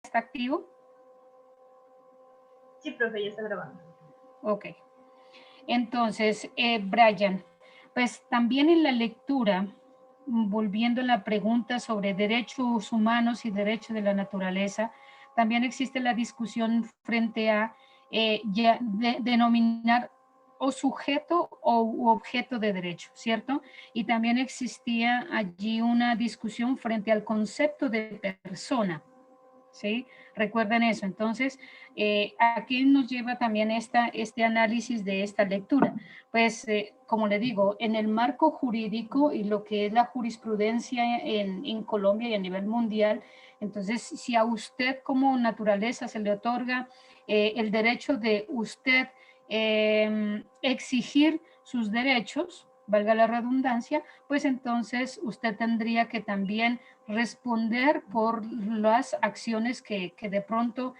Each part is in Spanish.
está activo? Sí, profe, ya está grabando. Ok. Entonces, Brian, pues también en la lectura, volviendo a la pregunta sobre derechos humanos y derechos de la naturaleza, también existe la discusión frente a denominar o sujeto o objeto de derecho, ¿cierto? Y también existía allí una discusión frente al concepto de persona, ¿sí? Recuerden eso. Entonces, ¿a qué nos lleva también este análisis de esta lectura? Pues, como le digo, en el marco jurídico y lo que es la jurisprudencia en Colombia y a nivel mundial, entonces, si a usted como naturaleza se le otorga el derecho de usted exigir sus derechos, valga la redundancia, pues entonces usted tendría que también responder por las acciones que de pronto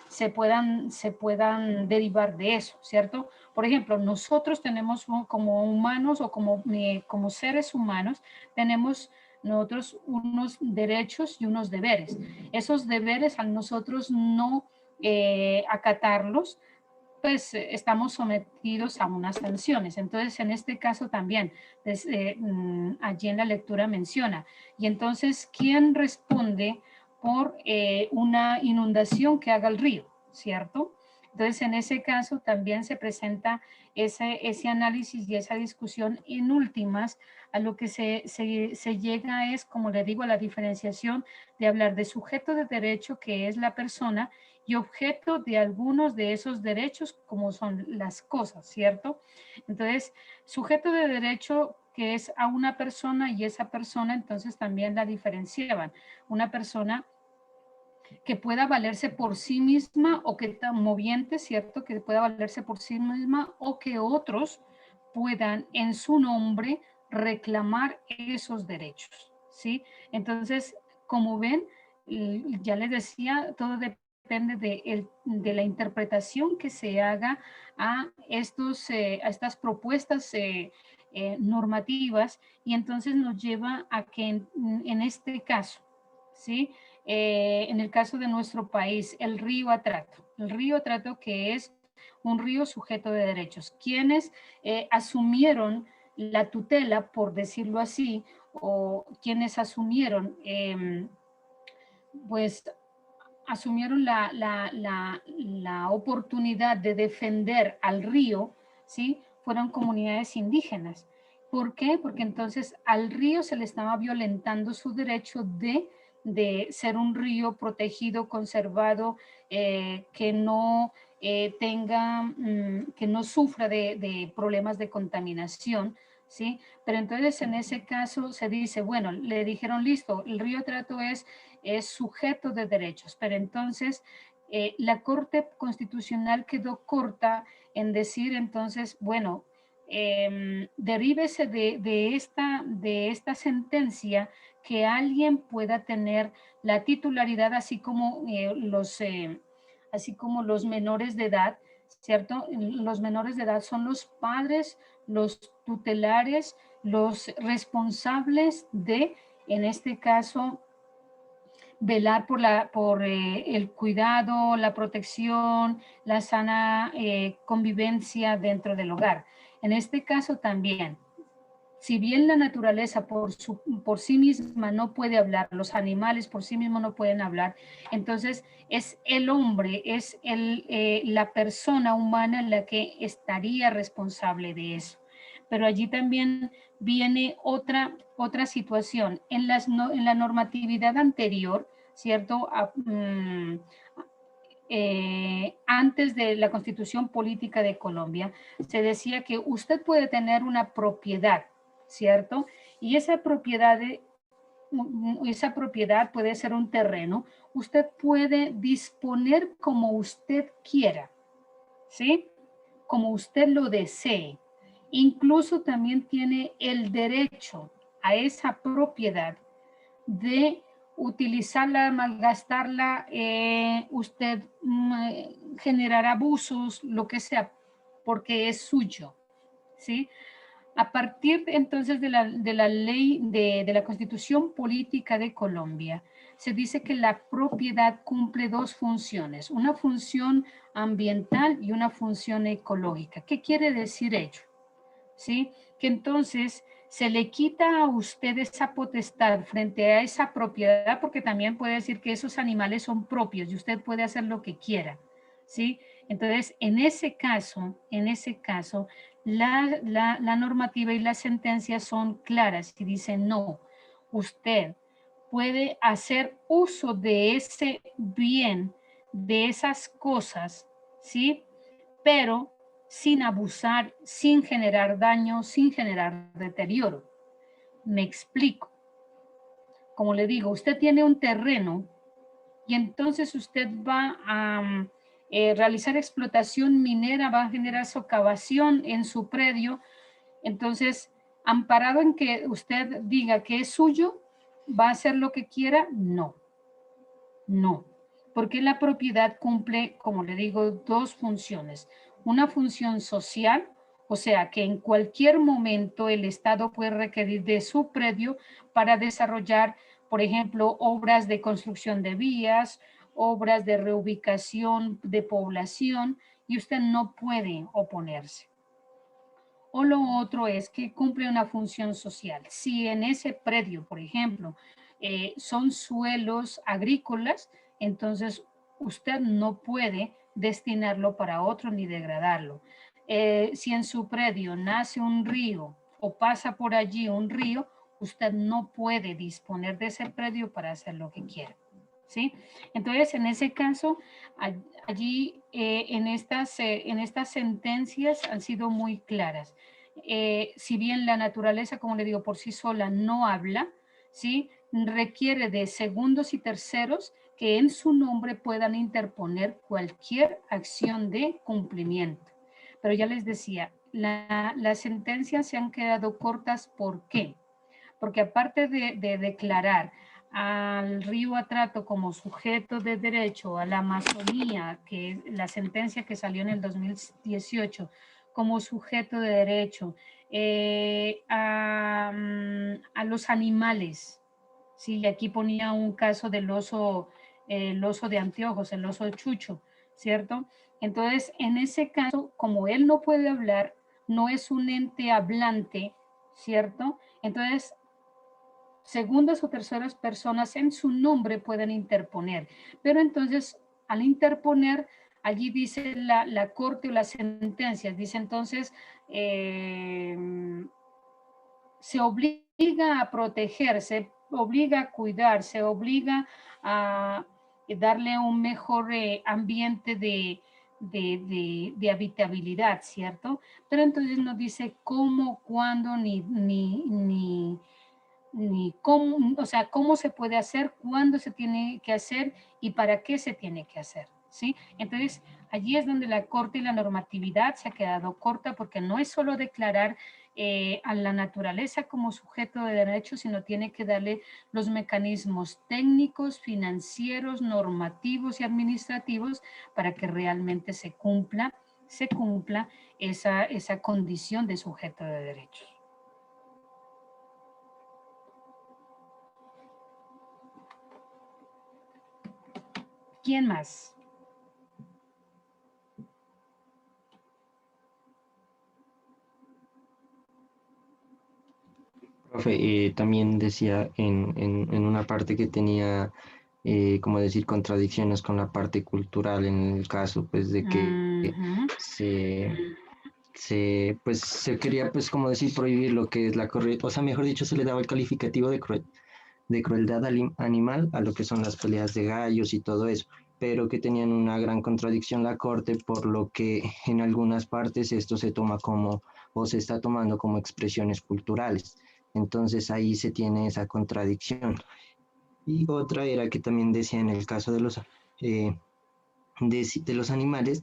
se puedan derivar de eso, ¿cierto? Por ejemplo, nosotros tenemos como humanos o como seres humanos, tenemos nosotros unos derechos y unos deberes. Esos deberes, al nosotros no acatarlos, pues estamos sometidos a unas sanciones. Entonces, en este caso también, allí en la lectura menciona. Y entonces, ¿quién responde por una inundación que haga el río? ¿Cierto? Entonces, en ese caso también se presenta ese análisis y esa discusión. En últimas, a lo que se llega es, como le digo, a la diferenciación de hablar de sujeto de derecho, que es la persona, y objeto de algunos de esos derechos, como son las cosas, ¿cierto? Entonces, sujeto de derecho que es a una persona, y esa persona entonces también la diferenciaban. Una persona que pueda valerse por sí misma o que está moviente, ¿cierto? Que pueda valerse por sí misma o que otros puedan en su nombre reclamar esos derechos, ¿sí? Entonces, como ven, ya les decía, todo depende de la interpretación que se haga a estas propuestas normativas, y entonces nos lleva a que en este caso, ¿sí? En el caso de nuestro país, el río Atrato que es un río sujeto de derechos, quienes asumieron la tutela, por decirlo así, o quienes asumieron, pues, asumieron la oportunidad de defender al río, ¿sí? Fueron comunidades indígenas. ¿Por qué? Porque entonces al río se le estaba violentando su derecho de ser un río protegido, conservado, que no que no sufra de problemas de contaminación, ¿sí? Pero entonces en ese caso se dice, bueno, le dijeron, listo, el río Trato es sujeto de derechos, pero entonces la Corte Constitucional quedó corta en decir entonces, bueno, derívese de esta sentencia que alguien pueda tener la titularidad, así como los menores de edad, ¿cierto? Los menores de edad son los padres, los tutelares, los responsables de, en este caso, velar por el cuidado, la protección, la sana convivencia dentro del hogar. En este caso también, si bien la naturaleza por sí misma no puede hablar, los animales por sí mismos no pueden hablar, entonces es el hombre, es la persona humana la que estaría responsable de eso. Pero allí también viene otra situación. En la normatividad anterior, ¿cierto? Antes de la Constitución Política de Colombia, se decía que usted puede tener una propiedad, ¿cierto? Y esa propiedad puede ser un terreno, usted puede disponer como usted quiera, ¿sí? Como usted lo desee. Incluso también tiene el derecho a esa propiedad de utilizarla, malgastarla, usted generar abusos, lo que sea, porque es suyo, ¿sí? A partir entonces de la ley de la Constitución Política de Colombia, se dice que la propiedad cumple dos funciones, una función ambiental y una función ecológica. ¿Qué quiere decir ello? ¿Sí? Que entonces se le quita a usted esa potestad frente a esa propiedad, porque también puede decir que esos animales son propios y usted puede hacer lo que quiera, ¿sí? Entonces, en ese caso, la normativa y las sentencias son claras y dicen, no, usted puede hacer uso de ese bien, de esas cosas, ¿sí? Pero sin abusar, sin generar daño, sin generar deterioro. Me explico. Como le digo, usted tiene un terreno y entonces usted va a realizar explotación minera, va a generar socavación en su predio. Entonces, amparado en que usted diga que es suyo, ¿va a hacer lo que quiera? No, no, porque la propiedad cumple, como le digo, dos funciones. Una función social, o sea, que en cualquier momento el Estado puede requerir de su predio para desarrollar, por ejemplo, obras de construcción de vías, obras de reubicación de población, y usted no puede oponerse. O lo otro es que cumple una función social. Si en ese predio, por ejemplo, son suelos agrícolas, entonces usted no puede destinarlo para otro ni degradarlo. Si en su predio nace un río o pasa por allí un río, usted no puede disponer de ese predio para hacer lo que quiera. ¿Sí? Entonces, en ese caso, allí en estas sentencias han sido muy claras. Si bien la naturaleza, como le digo, por sí sola no habla, ¿sí? Requiere de segundos y terceros que en su nombre puedan interponer cualquier acción de cumplimiento. Pero ya les decía, las sentencias se han quedado cortas. ¿Por qué? Porque aparte de declarar al río Atrato como sujeto de derecho, a la Amazonía, que es la sentencia que salió en el 2018, como sujeto de derecho, a los animales, sí, aquí ponía un caso del oso, el oso de anteojos, el oso chucho, ¿cierto? Entonces, en ese caso, como él no puede hablar, no es un ente hablante, ¿cierto? Entonces, segundas o terceras personas en su nombre pueden interponer. Pero entonces, al interponer, allí dice la corte o las sentencias, dice entonces, se obliga a protegerse, obliga a cuidarse, obliga a darle un mejor ambiente de habitabilidad, ¿cierto? Pero entonces no dice cómo, cuándo, ni cómo, o sea, cómo se puede hacer, cuándo se tiene que hacer y para qué se tiene que hacer, ¿sí? Entonces, allí es donde la Corte y la normatividad se ha quedado corta porque no es solo declarar a la naturaleza como sujeto de derecho, sino tiene que darle los mecanismos técnicos, financieros, normativos y administrativos para que realmente se cumpla esa condición de sujeto de derechos. ¿Quién más? Profe, también decía en una parte que tenía, como decir, contradicciones con la parte cultural en el caso, pues, de que Ujú. se, pues, se quería, pues, como decir, prohibir lo que es la correcta, o sea, mejor dicho, se le daba el calificativo de crueldad animal a lo que son las peleas de gallos y todo eso, pero que tenían una gran contradicción la corte, por lo que en algunas partes esto se toma como, o se está tomando como expresiones culturales. Entonces ahí se tiene esa contradicción. Y otra era que también decía en el caso de los animales,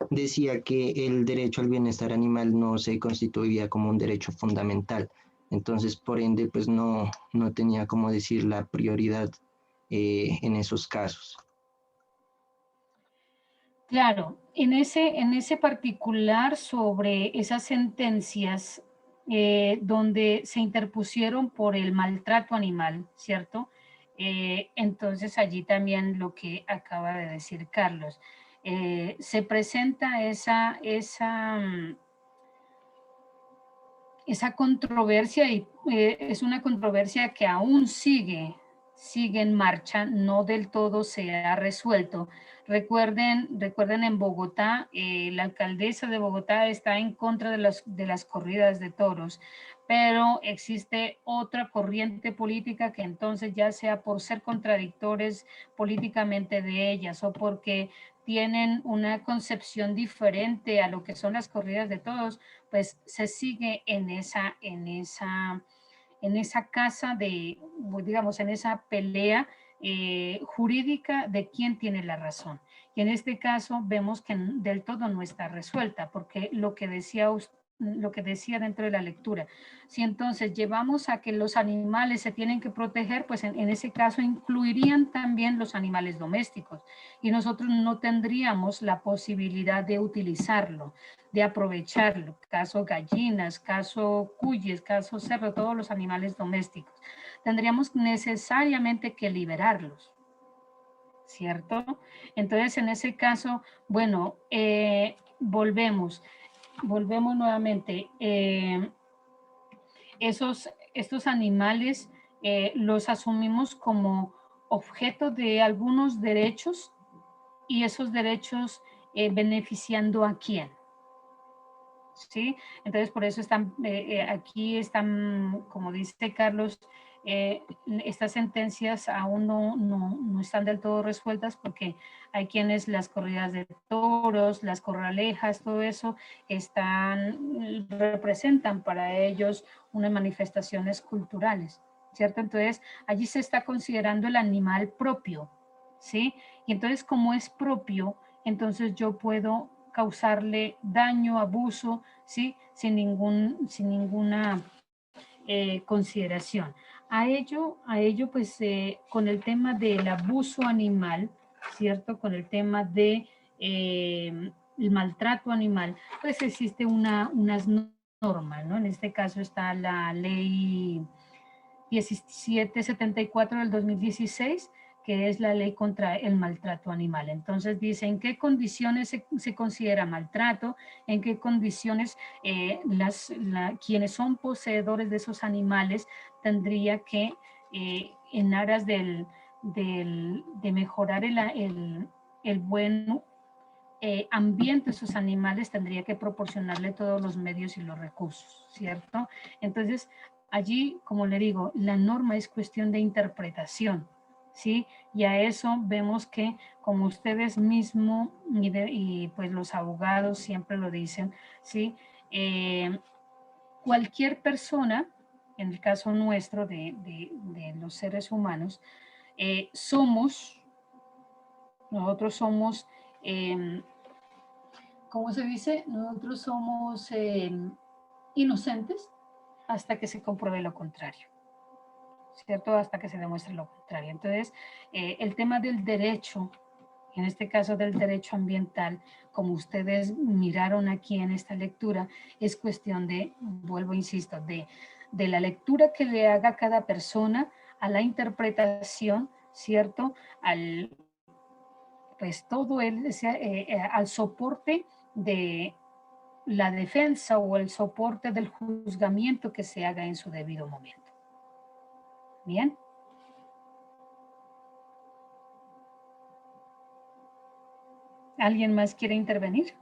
decía que el derecho al bienestar animal no se constituía como un derecho fundamental. Entonces, por ende, pues no tenía como decir la prioridad en esos casos. Claro, en ese particular sobre esas sentencias donde se interpusieron por el maltrato animal, ¿cierto? Entonces allí también lo que acaba de decir Carlos, se presenta esa controversia y es una controversia que aún sigue en marcha, no del todo se ha resuelto. Recuerden en Bogotá, la alcaldesa de Bogotá está en contra de las corridas de toros, pero existe otra corriente política que entonces ya sea por ser contradictores políticamente de ellas o porque tienen una concepción diferente a lo que son las corridas de toros, pues se sigue en esa casa de, digamos, en esa pelea jurídica de quién tiene la razón. Y en este caso vemos que del todo no está resuelta, porque lo que decía dentro de la lectura, si entonces llevamos a que los animales se tienen que proteger, pues en ese caso incluirían también los animales domésticos y nosotros no tendríamos la posibilidad de utilizarlo, de aprovecharlo, caso gallinas, caso cuyes, caso cerdo, todos los animales domésticos. Tendríamos necesariamente que liberarlos, ¿cierto? Entonces, en ese caso, bueno, volvemos nuevamente. Estos animales los asumimos como objeto de algunos derechos y esos derechos beneficiando a quién. ¿Sí? Entonces, por eso aquí están, como dice Carlos, estas sentencias aún no están del todo resueltas porque hay quienes las corridas de toros, las corralejas, todo eso representan para ellos unas manifestaciones culturales, ¿cierto? Entonces, allí se está considerando el animal propio, ¿sí? Y entonces, como es propio, entonces yo puedo causarle daño, abuso, ¿sí? Sin ninguna consideración. A ello pues, con el tema del abuso animal, ¿cierto? Con el tema de el maltrato animal, pues existe unas normas, ¿no? En este caso está la ley 1774 del 2016, que es la ley contra el maltrato animal. Entonces dice en qué condiciones se considera maltrato, en qué condiciones quienes son poseedores de esos animales tendría que, en aras de mejorar el buen ambiente de esos animales, tendría que proporcionarle todos los medios y los recursos, ¿cierto? Entonces, allí, como le digo, la norma es cuestión de interpretación, ¿sí? Y a eso vemos que, como ustedes mismos y pues los abogados siempre lo dicen, ¿sí? Cualquier persona, en el caso nuestro de los seres humanos, nosotros somos, ¿cómo se dice? Nosotros somos inocentes hasta que se compruebe lo contrario, ¿cierto? Hasta que se demuestre lo contrario. Entonces, el tema del derecho, en este caso del derecho ambiental, como ustedes miraron aquí en esta lectura, es cuestión de, vuelvo, insisto, de la lectura que le haga cada persona, a la interpretación, ¿cierto? Pues todo al soporte de la defensa o el soporte del juzgamiento que se haga en su debido momento. Bien. ¿Alguien más quiere intervenir?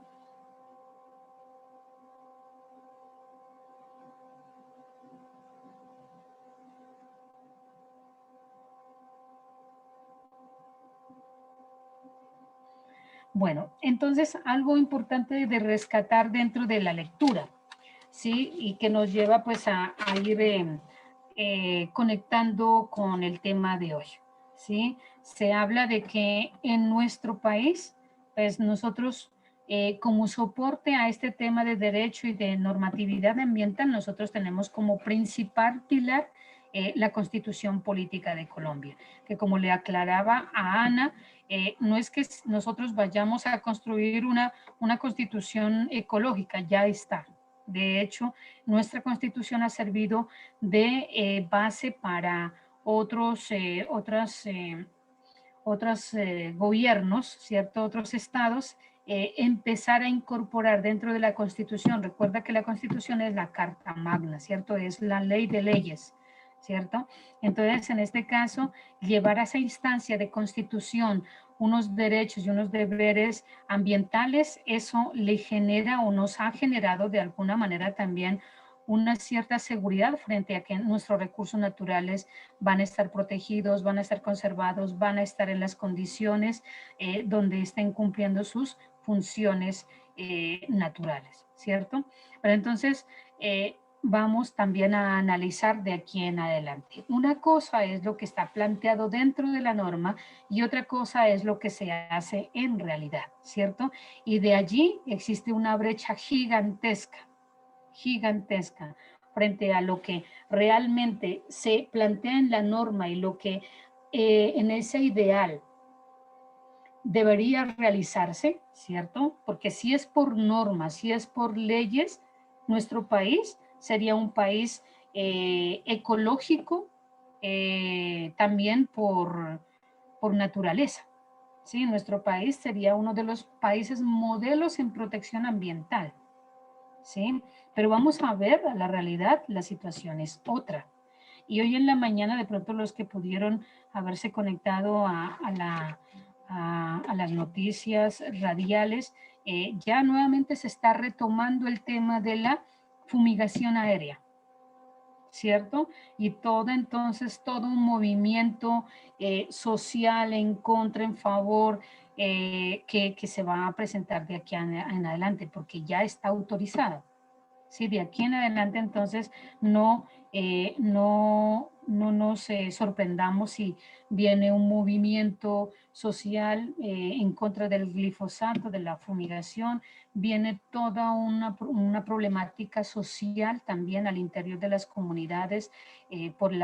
Bueno, entonces algo importante de rescatar dentro de la lectura, ¿sí? Y que nos lleva pues a ir conectando con el tema de hoy, ¿sí? Se habla de que en nuestro país, pues nosotros como soporte a este tema de derecho y de normatividad ambiental, nosotros tenemos como principal pilar la Constitución Política de Colombia, que como le aclaraba a Ana, no es que nosotros vayamos a construir una constitución ecológica, ya está. De hecho, nuestra constitución ha servido de base para otros, gobiernos, ¿cierto? Otros estados, empezar a incorporar dentro de la Constitución. Recuerda que la Constitución es la Carta Magna, ¿cierto? Es la ley de leyes, ¿cierto? Entonces, en este caso, llevar a esa instancia de Constitución unos derechos y unos deberes ambientales, eso le genera o nos ha generado de alguna manera también una cierta seguridad frente a que nuestros recursos naturales van a estar protegidos, van a estar conservados, van a estar en las condiciones donde estén cumpliendo sus funciones naturales, ¿cierto? Pero entonces vamos también a analizar de aquí en adelante. Una cosa es lo que está planteado dentro de la norma y otra cosa es lo que se hace en realidad, ¿cierto? Y de allí existe una brecha gigantesca frente a lo que realmente se plantea en la norma y lo que en ese ideal debería realizarse, ¿cierto? Porque si es por normas, si es por leyes, nuestro país sería un país ecológico también por naturaleza, ¿sí? Nuestro país sería uno de los países modelos en protección ambiental, ¿sí? Pero vamos a ver la realidad, la situación es otra. Y hoy en la mañana, de pronto los que pudieron haberse conectado a las noticias radiales, ya nuevamente se está retomando el tema de la fumigación aérea, ¿cierto? Y todo entonces, todo un movimiento social en contra, en favor, que se va a presentar de aquí en adelante, porque ya está autorizado. Sí, de aquí en adelante entonces no nos sorprendamos si viene un movimiento social en contra del glifosato, de la fumigación, viene toda una problemática social también al interior de las comunidades por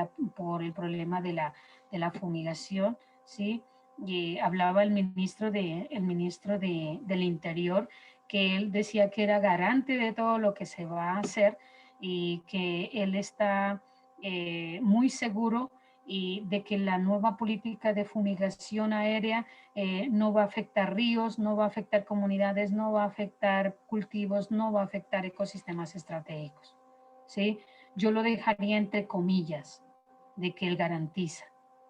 el problema de la fumigación, ¿sí? Y hablaba el ministro del Interior, que él decía que era garante de todo lo que se va a hacer y que él está muy seguro y de que la nueva política de fumigación aérea no va a afectar ríos, no va a afectar comunidades, no va a afectar cultivos, no va a afectar ecosistemas estratégicos, ¿sí? Yo lo dejaría entre comillas de que él garantiza,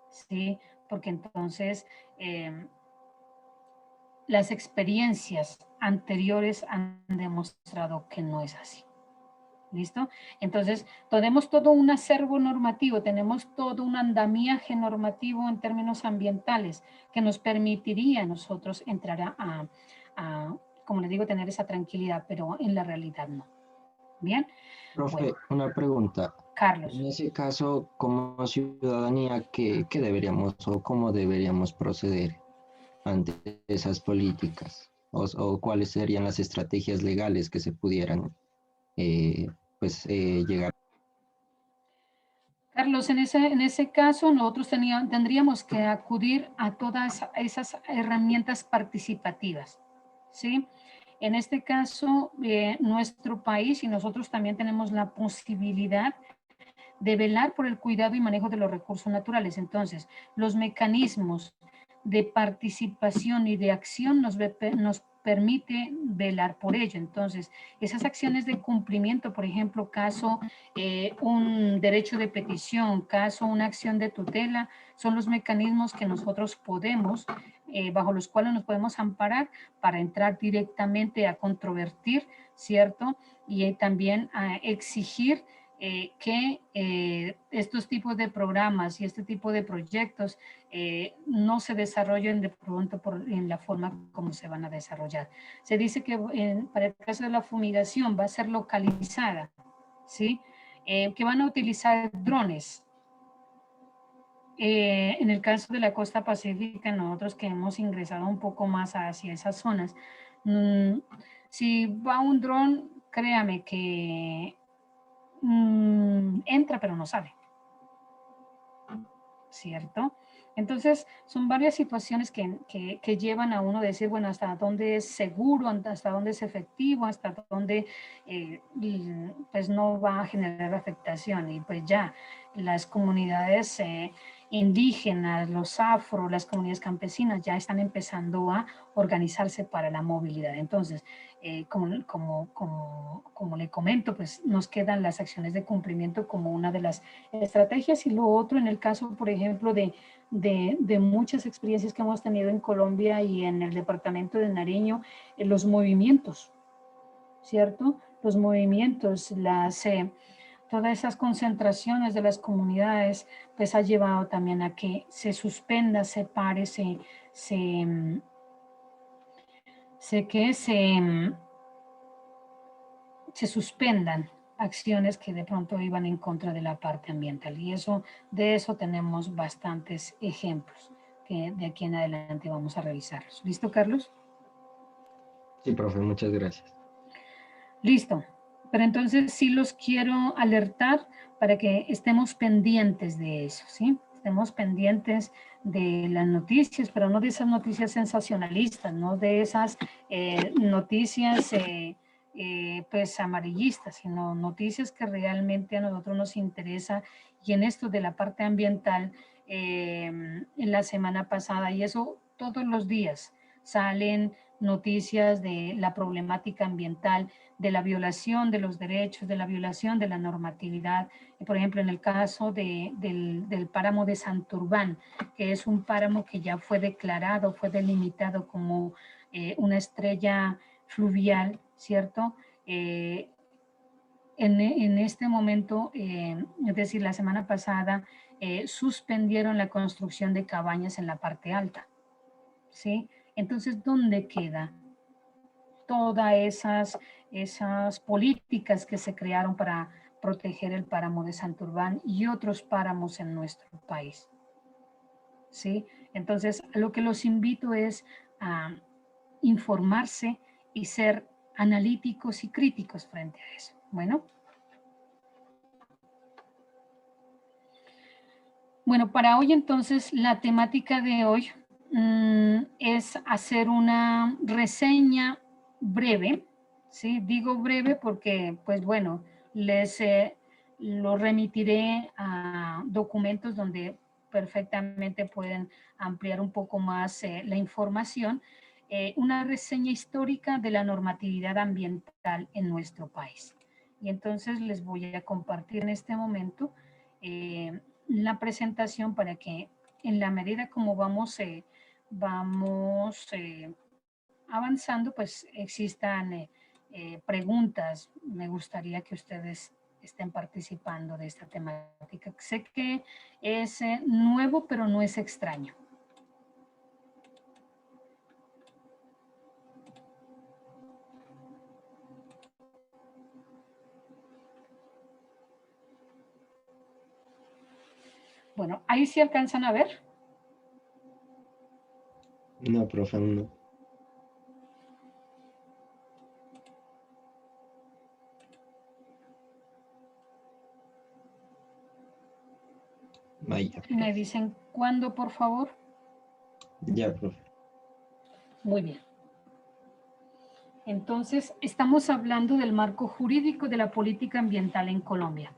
¿sí? Porque entonces las experiencias anteriores han demostrado que no es así. ¿Listo? Entonces, tenemos todo un acervo normativo, tenemos todo un andamiaje normativo en términos ambientales que nos permitiría a nosotros entrar como les digo, tener esa tranquilidad, pero en la realidad no. ¿Bien? Profe, Bueno, una pregunta. En Carlos. ese caso, como ciudadanía, ¿qué deberíamos o cómo deberíamos proceder ante esas políticas? O cuáles serían las estrategias legales que se pudieran eh, llegar? Carlos, en ese caso nosotros tendríamos que acudir a todas esas herramientas participativas, ¿sí? En este caso, nuestro país y nosotros también tenemos la posibilidad de velar por el cuidado y manejo de los recursos naturales. Entonces, los mecanismos de participación y de acción nos permite velar por ello. Entonces, esas acciones de cumplimiento, por ejemplo, caso un derecho de petición, caso una acción de tutela, son los mecanismos que nosotros podemos, bajo los cuales nos podemos amparar para entrar directamente a controvertir, ¿cierto? Y también a exigir que estos tipos de programas y este tipo de proyectos no se desarrollen de pronto en la forma como se van a desarrollar. Se dice que para el caso de la fumigación va a ser localizada, ¿sí? Que van a utilizar drones. En el caso de la costa pacífica, nosotros que hemos ingresado un poco más hacia esas zonas, si va un dron, créame que entra pero no sale, ¿cierto? Entonces, son varias situaciones que llevan a uno a decir, bueno, hasta dónde es seguro, hasta dónde es efectivo, hasta dónde pues no va a generar afectación. Y pues ya, las comunidades indígenas, los afro, las comunidades campesinas ya están empezando a organizarse para la movilidad. Entonces, como le comento, pues nos quedan las acciones de cumplimiento como una de las estrategias, y lo otro en el caso, por ejemplo, de muchas experiencias que hemos tenido en Colombia y en el departamento de Nariño, los movimientos, ¿cierto? Los movimientos, todas esas concentraciones de las comunidades, pues ha llevado también a que se suspenda, se pare, se suspendan acciones que de pronto iban en contra de la parte ambiental. Y de eso tenemos bastantes ejemplos que de aquí en adelante vamos a revisarlos. ¿Listo, Carlos? Sí, profe, muchas gracias. Listo. Pero entonces sí los quiero alertar para que estemos pendientes de eso, ¿sí? Estemos pendientes de las noticias, pero no de esas noticias sensacionalistas, no de esas noticias pues amarillistas, sino noticias que realmente a nosotros nos interesa. Y en esto de la parte ambiental, en la semana pasada, y eso todos los días salen noticias de la problemática ambiental, de la violación de los derechos, de la violación de la normatividad. Por ejemplo, en el caso del páramo de Santurbán, que es un páramo que ya fue declarado, fue delimitado como una estrella fluvial, ¿cierto? En este momento, es decir, la semana pasada, suspendieron la construcción de cabañas en la parte alta, ¿sí? Entonces, ¿dónde queda todas esas políticas que se crearon para proteger el páramo de Santurbán y otros páramos en nuestro país? ¿Sí? Entonces, lo que los invito es a informarse y ser analíticos y críticos frente a eso. Bueno, para hoy entonces la temática de hoy es hacer una reseña breve, ¿sí? Digo breve porque, pues bueno, les lo remitiré a documentos donde perfectamente pueden ampliar un poco más la información. Una reseña histórica de la normatividad ambiental en nuestro país. Y entonces les voy a compartir en este momento la presentación para que en la medida como vamos avanzando, pues existan preguntas. Me gustaría que ustedes estén participando de esta temática. Sé que es nuevo, pero no es extraño. Bueno, ahí sí alcanzan a ver. No, profe, aún no. Vaya. Me dicen cuándo, por favor. Ya, profe. Muy bien. Entonces, estamos hablando del marco jurídico de la política ambiental en Colombia.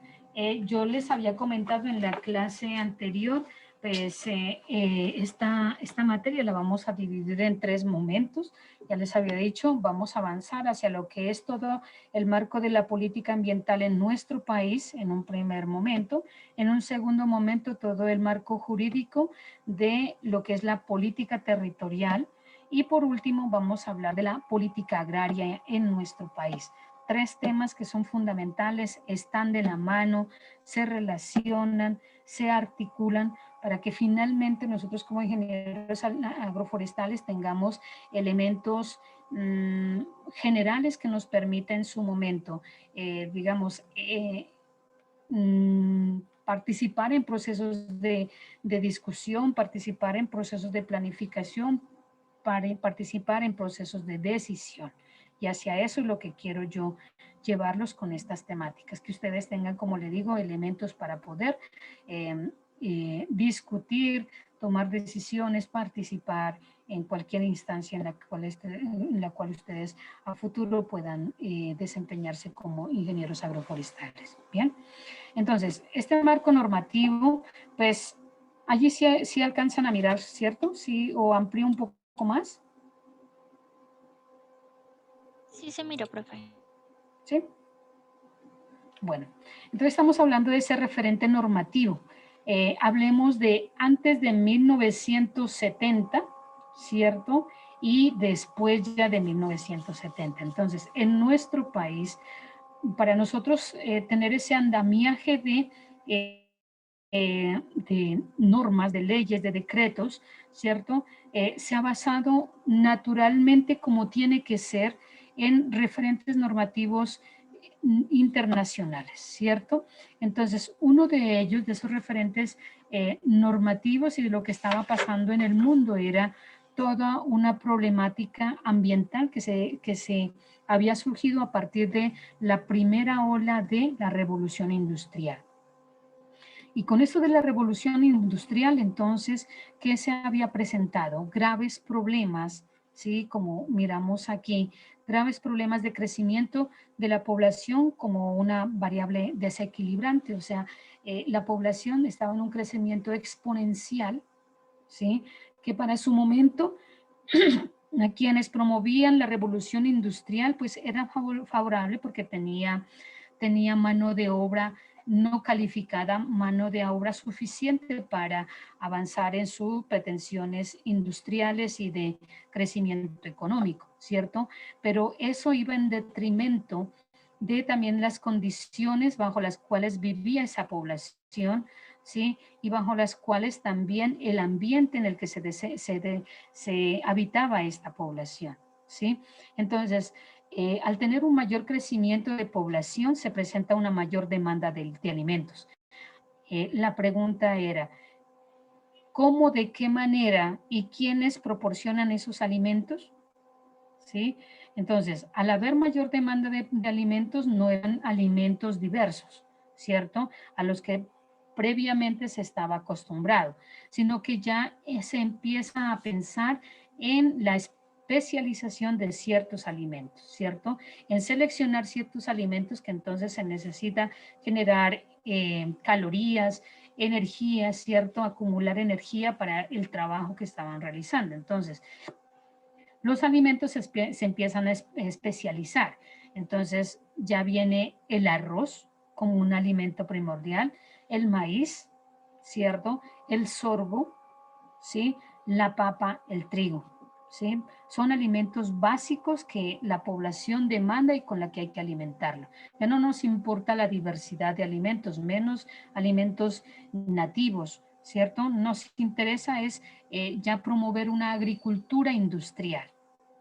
Yo les había comentado en la clase anterior, pues esta materia la vamos a dividir en 3 momentos. Ya les había dicho, vamos a avanzar hacia lo que es todo el marco de la política ambiental en nuestro país en un primer momento. En un segundo momento, todo el marco jurídico de lo que es la política territorial. Y por último, vamos a hablar de la política agraria en nuestro país. 3 temas que son fundamentales, están de la mano, se relacionan, se articulan para que finalmente nosotros como ingenieros agroforestales tengamos elementos generales que nos permitan en su momento, participar en procesos de discusión, participar en procesos de planificación, para participar en procesos de decisión. Y hacia eso es lo que quiero yo llevarlos con estas temáticas, que ustedes tengan, como le digo, elementos para poder discutir tomar decisiones, participar en cualquier instancia en la cual ustedes a futuro puedan desempeñarse como ingenieros agroforestales. Bien, entonces, este marco normativo, pues allí sí alcanzan a mirar, ¿cierto? Sí, o amplío un poco más. Sí se miró, profe. ¿Sí? Bueno, entonces estamos hablando de ese referente normativo. Hablemos de antes de 1970, ¿cierto? Y después ya de 1970. Entonces, en nuestro país, para nosotros tener ese andamiaje de normas, de leyes, de decretos, ¿cierto? Se ha basado naturalmente como tiene que ser en referentes normativos internacionales, ¿cierto? Entonces, uno de ellos, de esos referentes normativos y de lo que estaba pasando en el mundo era toda una problemática ambiental que se había surgido a partir de la primera ola de la revolución industrial. Y con esto de la revolución industrial, entonces, ¿qué se había presentado? Graves problemas, ¿sí? Como miramos aquí, graves problemas de crecimiento de la población como una variable desequilibrante, o sea, la población estaba en un crecimiento exponencial, ¿sí? Que para su momento, a quienes promovían la revolución industrial, pues era favorable porque tenía mano de obra no calificada, mano de obra suficiente para avanzar en sus pretensiones industriales y de crecimiento económico, ¿cierto? Pero eso iba en detrimento de también las condiciones bajo las cuales vivía esa población, ¿sí? Y bajo las cuales también el ambiente en el que se habitaba esta población, ¿sí? Entonces, al tener un mayor crecimiento de población, se presenta una mayor demanda de alimentos. La pregunta era, ¿cómo, de qué manera y quiénes proporcionan esos alimentos? ¿Sí? Entonces, al haber mayor demanda de alimentos, no eran alimentos diversos, ¿cierto? A los que previamente se estaba acostumbrado, sino que ya se empieza a pensar en la especialización de ciertos alimentos, ¿cierto? En seleccionar ciertos alimentos que entonces se necesita generar calorías, energía, ¿cierto? Acumular energía para el trabajo que estaban realizando. Entonces, los alimentos se empiezan a especializar. Entonces ya viene el arroz como un alimento primordial, el maíz, ¿cierto? El sorgo, ¿sí? La papa, el trigo, ¿sí? Son alimentos básicos que la población demanda y con la que hay que alimentarla. Ya no nos importa la diversidad de alimentos, menos alimentos nativos, ¿cierto? Nos interesa es ya promover una agricultura industrial.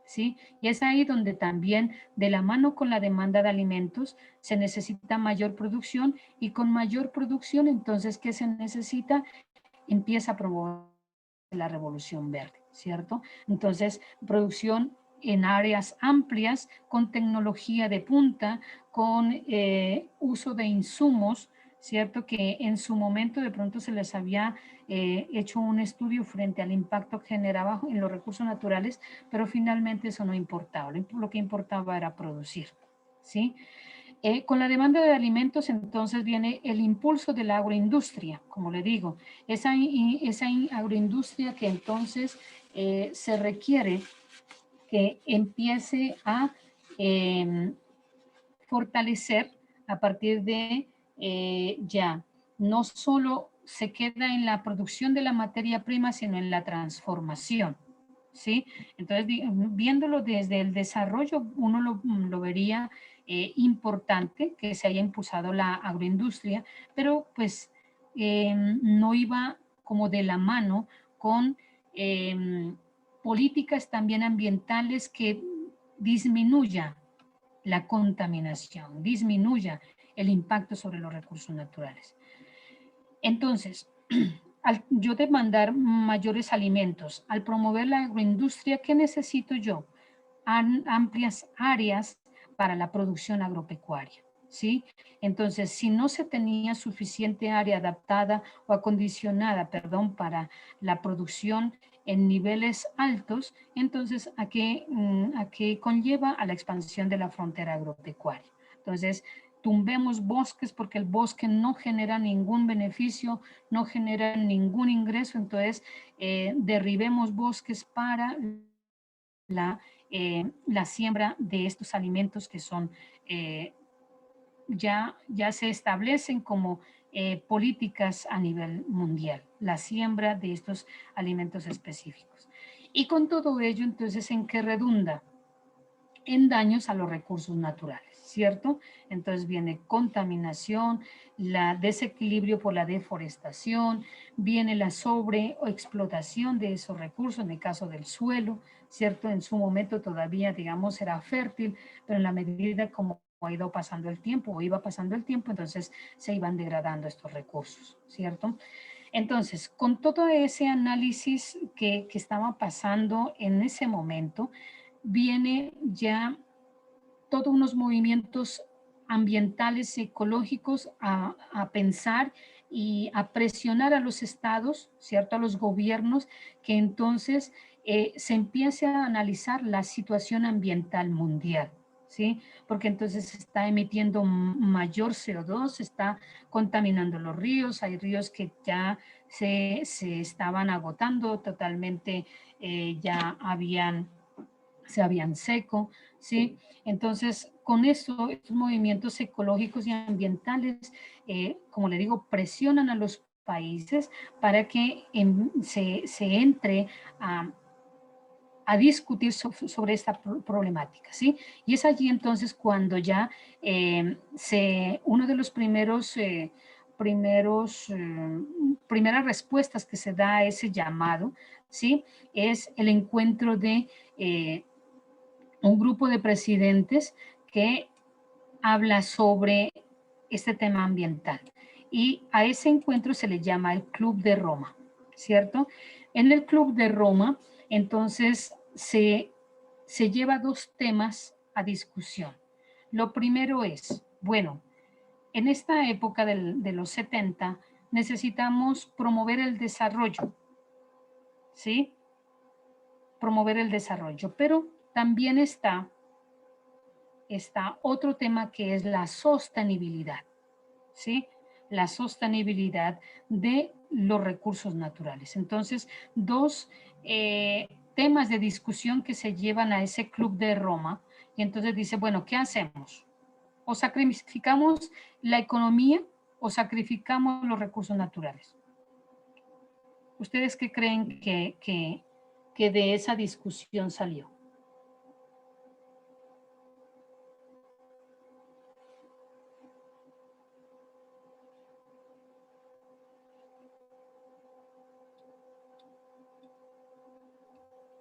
¿Sí? Y es ahí donde también, de la mano con la demanda de alimentos, se necesita mayor producción y con mayor producción, entonces, ¿qué se necesita? Empieza a promover la revolución verde, ¿cierto? Entonces, producción en áreas amplias, con tecnología de punta, con uso de insumos, ¿cierto? Que en su momento de pronto se les había hecho un estudio frente al impacto que generaba en los recursos naturales, pero finalmente eso no importaba, lo que importaba era producir, ¿sí? Con la demanda de alimentos, entonces viene el impulso de la agroindustria, como le digo, esa agroindustria que entonces se requiere que empiece a fortalecer a partir de ya, no solo se queda en la producción de la materia prima, sino en la transformación, ¿sí? Entonces, viéndolo desde el desarrollo, uno lo vería importante que se haya impulsado la agroindustria, pero pues no iba como de la mano con políticas también ambientales que disminuya la contaminación, disminuya el impacto sobre los recursos naturales. Entonces, al yo demandar mayores alimentos, al promover la agroindustria, ¿qué necesito yo? Amplias áreas para la producción agropecuaria, ¿sí? Entonces, si no se tenía suficiente área adaptada o acondicionada, perdón, para la producción en niveles altos, entonces, ¿a qué conlleva? A la expansión de la frontera agropecuaria. Entonces, tumbemos bosques porque el bosque no genera ningún beneficio, no genera ningún ingreso, entonces derribemos bosques para la siembra de estos alimentos que son ya se establecen como políticas a nivel mundial, la siembra de estos alimentos específicos. Y con todo ello, entonces, ¿en qué redunda? En daños a los recursos naturales, ¿cierto? Entonces viene contaminación, la desequilibrio por la deforestación, viene la sobreexplotación de esos recursos, en el caso del suelo, ¿cierto? En su momento todavía, digamos, era fértil, pero en la medida como ha ido pasando el tiempo o iba pasando el tiempo, entonces se iban degradando estos recursos, ¿cierto? Entonces, con todo ese análisis que estaba pasando en ese momento, viene ya todos unos movimientos ambientales, ecológicos a pensar y a presionar a los estados, ¿cierto? A los gobiernos, que entonces se empiece a analizar la situación ambiental mundial, ¿sí? Porque entonces se está emitiendo mayor CO2, se está contaminando los ríos, hay ríos que ya se estaban agotando totalmente, ya se habían seco, ¿sí? Entonces, con eso, estos movimientos ecológicos y ambientales, como le digo, presionan a los países para que se entre a discutir sobre esta problemática, ¿sí? Y es allí entonces cuando ya uno de los primeras respuestas que se da a ese llamado, ¿sí? Es el encuentro de un grupo de presidentes que habla sobre este tema ambiental. Y a ese encuentro se le llama el Club de Roma, ¿cierto? En el Club de Roma, entonces, se lleva dos temas a discusión. Lo primero es, bueno, en esta época de los 70 necesitamos promover el desarrollo, ¿sí? Promover el desarrollo, pero también está otro tema que es la sostenibilidad, ¿sí? La sostenibilidad de los recursos naturales. Entonces, dos temas de discusión que se llevan a ese Club de Roma, y entonces dice, bueno, ¿qué hacemos? ¿O sacrificamos la economía o sacrificamos los recursos naturales? ¿Ustedes qué creen que de esa discusión salió?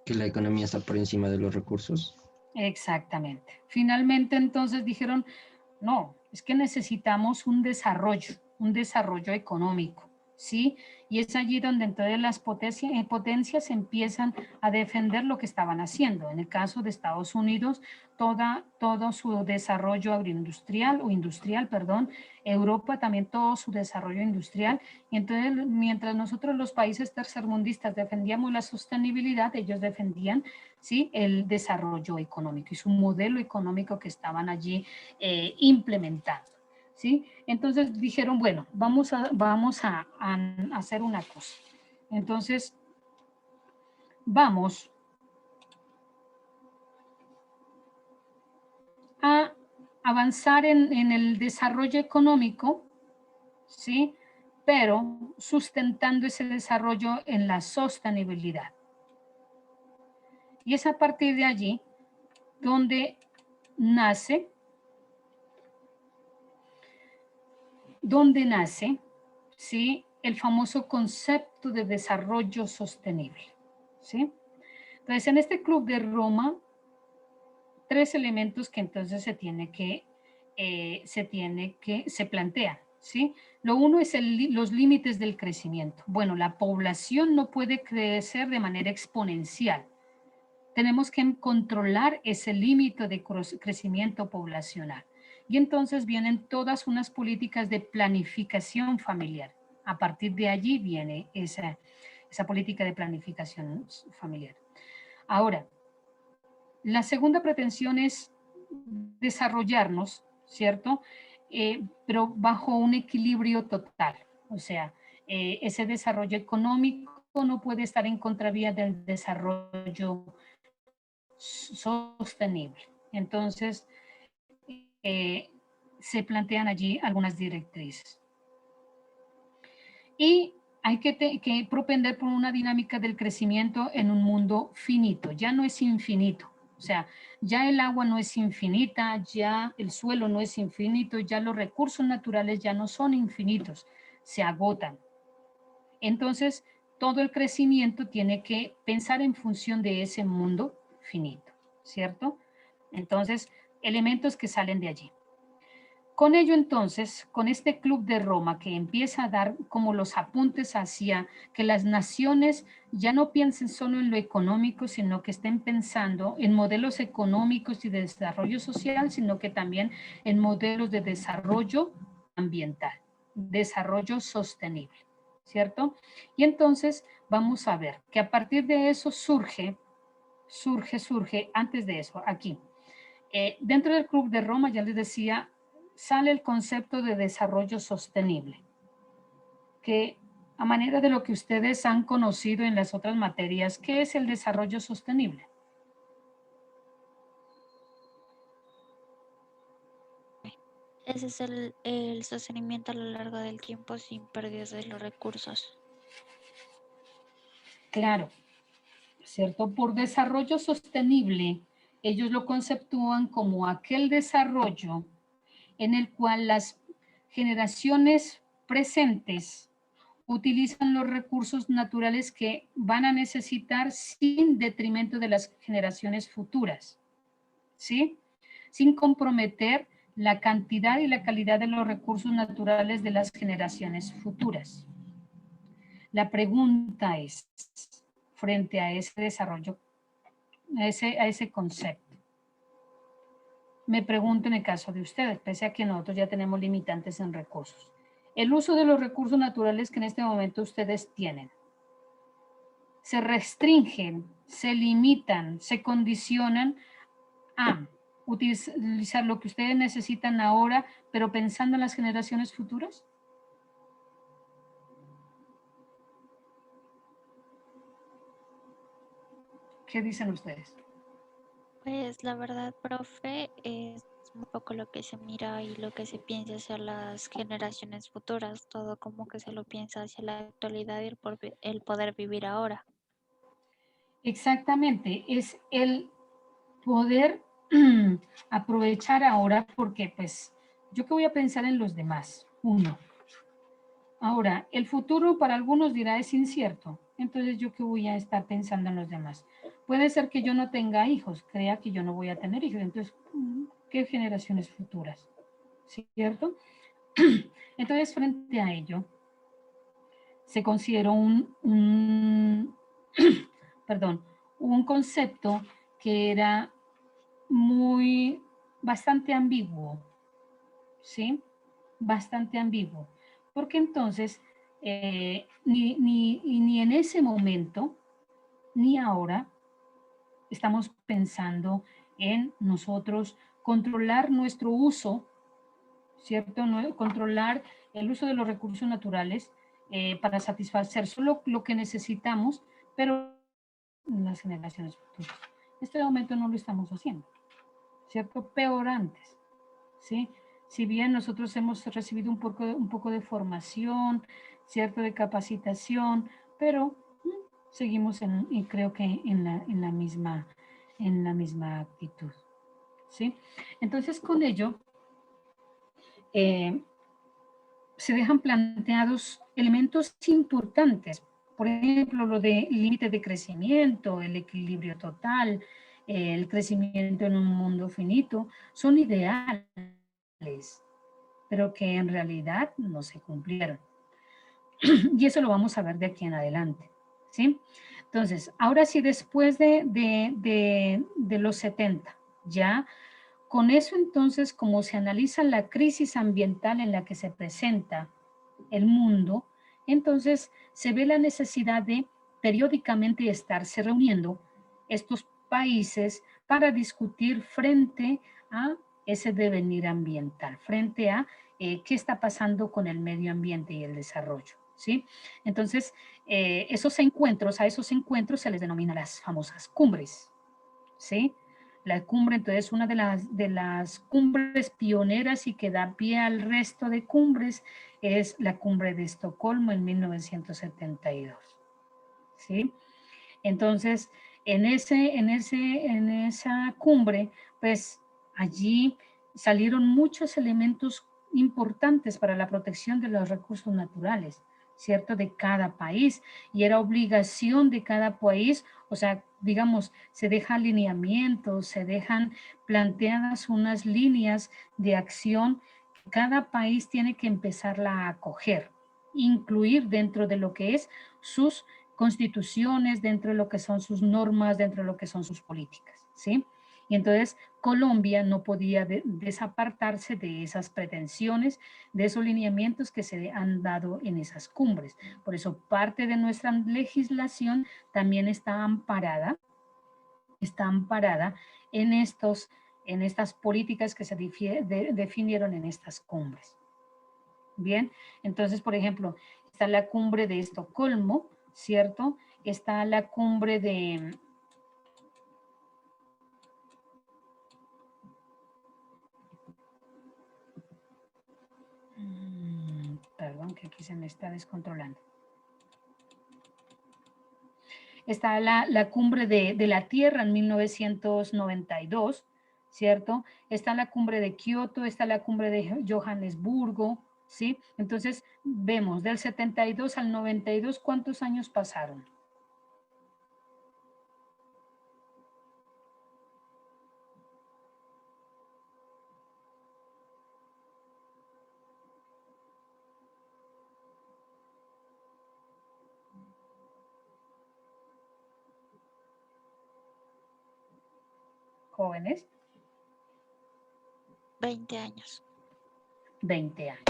Que la economía está por encima de los recursos. Exactamente. Finalmente entonces dijeron, no, es que necesitamos un desarrollo económico, ¿sí? Y es allí donde entonces las potencias empiezan a defender lo que estaban haciendo. En el caso de Estados Unidos, todo su desarrollo agroindustrial o industrial, perdón, Europa también todo su desarrollo industrial. Y entonces, mientras nosotros los países tercermundistas defendíamos la sostenibilidad, ellos defendían, ¿sí?, el desarrollo económico y su modelo económico que estaban allí implementando, ¿sí? Entonces dijeron, bueno, vamos a hacer una cosa. Entonces, vamos a avanzar en el desarrollo económico, ¿sí? Pero sustentando ese desarrollo en la sostenibilidad. Y es a partir de allí donde nace, ¿sí?, el famoso concepto de desarrollo sostenible, ¿sí? Entonces, en este Club de Roma, tres elementos que entonces se plantean, ¿sí? Lo uno es los límites del crecimiento. Bueno, la población no puede crecer de manera exponencial. Tenemos que controlar ese límite de crecimiento poblacional. Y entonces vienen todas unas políticas de planificación familiar. A partir de allí viene esa política de planificación familiar. Ahora, la segunda pretensión es desarrollarnos, ¿cierto? Pero bajo un equilibrio total. O sea, ese desarrollo económico no puede estar en contravía del desarrollo sostenible. Entonces, se plantean allí algunas directrices. Y hay que propender por una dinámica del crecimiento en un mundo finito, ya no es infinito. O sea, ya el agua no es infinita, ya el suelo no es infinito, ya los recursos naturales ya no son infinitos, se agotan. Entonces, todo el crecimiento tiene que pensar en función de ese mundo finito, ¿cierto? Entonces, elementos que salen de allí. Con ello entonces, con este Club de Roma que empieza a dar como los apuntes hacia que las naciones ya no piensen solo en lo económico, sino que estén pensando en modelos económicos y de desarrollo social, sino que también en modelos de desarrollo ambiental, desarrollo sostenible, ¿cierto? Y entonces vamos a ver que a partir de eso surge, antes de eso, aquí, dentro del Club de Roma, ya les decía, sale el concepto de desarrollo sostenible, que a manera de lo que ustedes han conocido en las otras materias, ¿qué es el desarrollo sostenible? Ese es el sostenimiento a lo largo del tiempo sin pérdidas de los recursos. Claro, ¿cierto? Por desarrollo sostenible, ellos lo conceptúan como aquel desarrollo en el cual las generaciones presentes utilizan los recursos naturales que van a necesitar sin detrimento de las generaciones futuras, ¿sí? Sin comprometer la cantidad y la calidad de los recursos naturales de las generaciones futuras. La pregunta es, frente a ese desarrollo, a ese concepto, me pregunto en el caso de ustedes, pese a que nosotros ya tenemos limitantes en recursos. El uso de los recursos naturales que en este momento ustedes tienen, se restringen, se limitan, se condicionan a utilizar lo que ustedes necesitan ahora, pero pensando en las generaciones futuras. ¿Qué dicen ustedes? Pues la verdad, profe, es un poco lo que se mira y lo que se piensa hacia las generaciones futuras, todo como que se lo piensa hacia la actualidad y el poder vivir ahora. Exactamente, es el poder aprovechar ahora porque pues yo que voy a pensar en los demás, uno. Ahora, el futuro para algunos dirá es incierto, entonces yo que voy a estar pensando en los demás. Puede ser que yo no tenga hijos, crea que yo no voy a tener hijos, entonces, ¿qué generaciones futuras? ¿Cierto? Entonces, frente a ello, se consideró perdón, un concepto que era bastante ambiguo, ¿sí? Bastante ambiguo, porque entonces ni en ese momento ni ahora estamos pensando en nosotros controlar nuestro uso, ¿cierto? Controlar el uso de los recursos naturales para satisfacer solo lo que necesitamos, pero en las generaciones futuras. En este momento no lo estamos haciendo, ¿cierto? Peor antes, ¿sí? Si bien nosotros hemos recibido un poco de formación, cierto, de capacitación, pero seguimos y creo que en la misma actitud, ¿sí? Entonces con ello se dejan planteados elementos importantes, por ejemplo, lo de límite de crecimiento, el equilibrio total, el crecimiento en un mundo finito, son ideales, pero que en realidad no se cumplieron. Y eso lo vamos a ver de aquí en adelante, ¿sí? Entonces, ahora sí, después de los 70, ya Con eso entonces, como se analiza la crisis ambiental en la que se presenta el mundo, entonces se ve la necesidad de periódicamente estarse reuniendo estos países para discutir frente a ese devenir ambiental, frente a qué está pasando con el medio ambiente y el desarrollo, ¿sí? Entonces, a esos encuentros se les denomina las famosas cumbres, ¿sí? La cumbre, entonces, una de las cumbres pioneras y que da pie al resto de cumbres es la cumbre de Estocolmo en 1972, ¿sí? Entonces, en esa cumbre, pues allí salieron muchos elementos importantes para la protección de los recursos naturales, ¿cierto? De cada país. Y era obligación de cada país, o sea, digamos, se deja alineamientos, se dejan planteadas unas líneas de acción que cada país tiene que empezarla a acoger, incluir dentro de lo que es sus constituciones, dentro de lo que son sus normas, dentro de lo que son sus políticas, ¿sí? Y entonces Colombia no podía desapartarse de esas pretensiones, de esos lineamientos que se han dado en esas cumbres. Por eso parte de nuestra legislación también está amparada en, en estas políticas que se definieron en estas cumbres. Bien, entonces, por ejemplo, está la cumbre de Estocolmo, ¿cierto? Está la cumbre de... Perdón, que aquí se me está descontrolando. Está la cumbre de la Tierra en 1992, ¿cierto? Está la cumbre de Kioto, está la cumbre de Johannesburgo, ¿sí? Entonces, vemos del 72 al 92, ¿cuántos años pasaron? Jóvenes. 20 años. 20 años.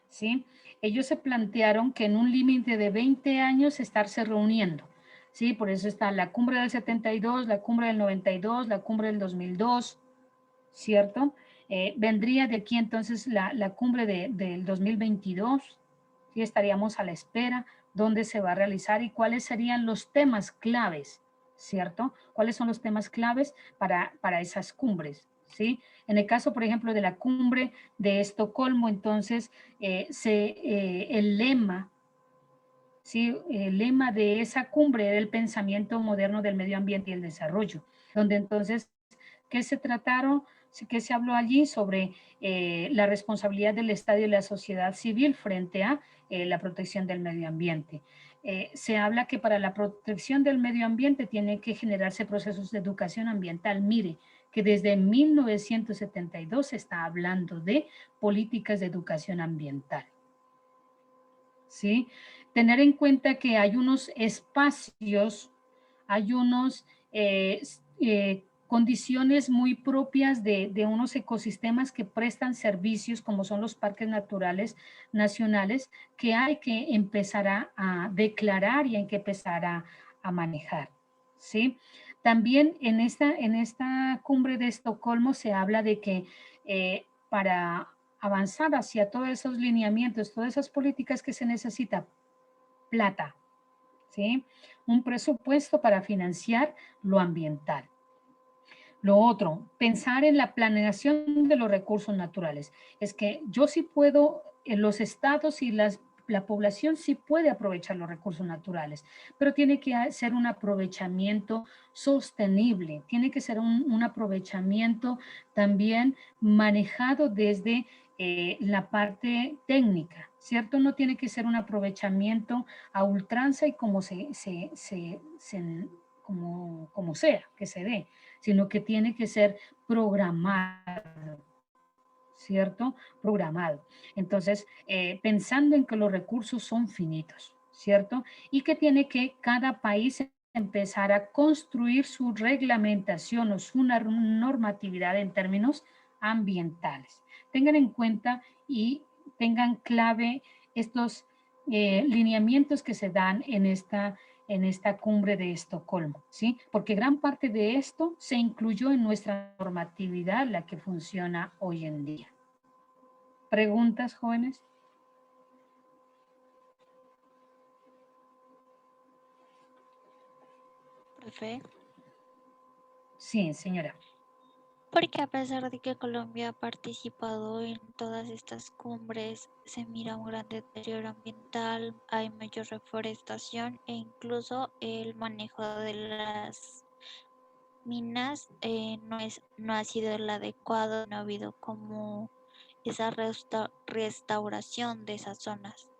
¿Sí? Ellos se plantearon que en un límite de 20 años estarse reuniendo, ¿sí? Por eso está la cumbre del 72, la cumbre del 92, la cumbre del 2002, ¿cierto? Vendría de aquí entonces la cumbre del 2022, ¿sí? Estaríamos a la espera dónde se va a realizar y cuáles serían los temas claves, ¿cierto? ¿Cuáles son los temas claves para esas cumbres? ¿Sí? En el caso, por ejemplo, de la cumbre de Estocolmo, entonces, el lema, ¿sí? El lema de esa cumbre era el pensamiento moderno del medio ambiente y el desarrollo, donde entonces, ¿qué se trataron? ¿Qué se habló allí? Sobre la responsabilidad del Estado y la sociedad civil frente a la protección del medio ambiente. Se habla que para la protección del medio ambiente tienen que generarse procesos de educación ambiental. Mire, que desde 1972 se está hablando de políticas de educación ambiental, ¿sí? Tener en cuenta que hay unos espacios, hay unos condiciones muy propias de unos ecosistemas que prestan servicios, como son los parques naturales nacionales, que hay que empezar a declarar y hay que empezar a manejar, ¿sí? También en esta cumbre de Estocolmo se habla de que para avanzar hacia todos esos lineamientos, todas esas políticas que se necesita, plata, ¿sí? Un presupuesto para financiar lo ambiental. Lo otro, pensar en la planeación de los recursos naturales. Es que yo sí puedo, en los estados y la población sí puede aprovechar los recursos naturales, pero tiene que ser un aprovechamiento sostenible, tiene que ser un aprovechamiento también manejado desde la parte técnica, ¿cierto? No tiene que ser un aprovechamiento a ultranza y como como sea que se dé, sino que tiene que ser programado, ¿cierto? Programado. Entonces, pensando en que los recursos son finitos, ¿cierto? Y que tiene que cada país empezar a construir su reglamentación o su normatividad en términos ambientales. Tengan en cuenta y tengan clave estos lineamientos que se dan en esta cumbre de Estocolmo, ¿sí? Porque gran parte de esto se incluyó en nuestra normatividad, la que funciona hoy en día. ¿Preguntas, jóvenes? Profe, Sí, señora. porque a pesar de que Colombia ha participado en todas estas cumbres, se mira un gran deterioro ambiental, hay mayor reforestación e incluso el manejo de las minas no ha sido el adecuado, no ha habido como esa restauración de esas zonas.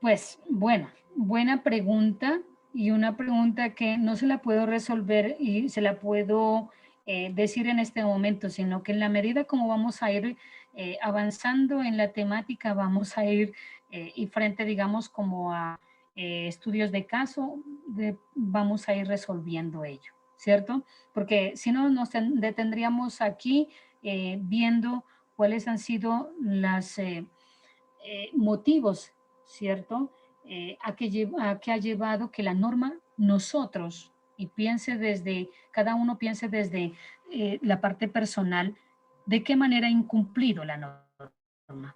Pues bueno, buena pregunta y una pregunta que no se la puedo resolver y se la puedo decir en este momento, sino que en la medida como vamos a ir avanzando en la temática, vamos a ir y frente, digamos, como a estudios de caso, vamos a ir resolviendo ello, ¿cierto? Porque si no, nos detendríamos aquí viendo cuáles han sido los motivos, ¿cierto? A que ha llevado que la norma nosotros, y piense desde, cada uno piense desde la parte personal, de qué manera ha incumplido la norma,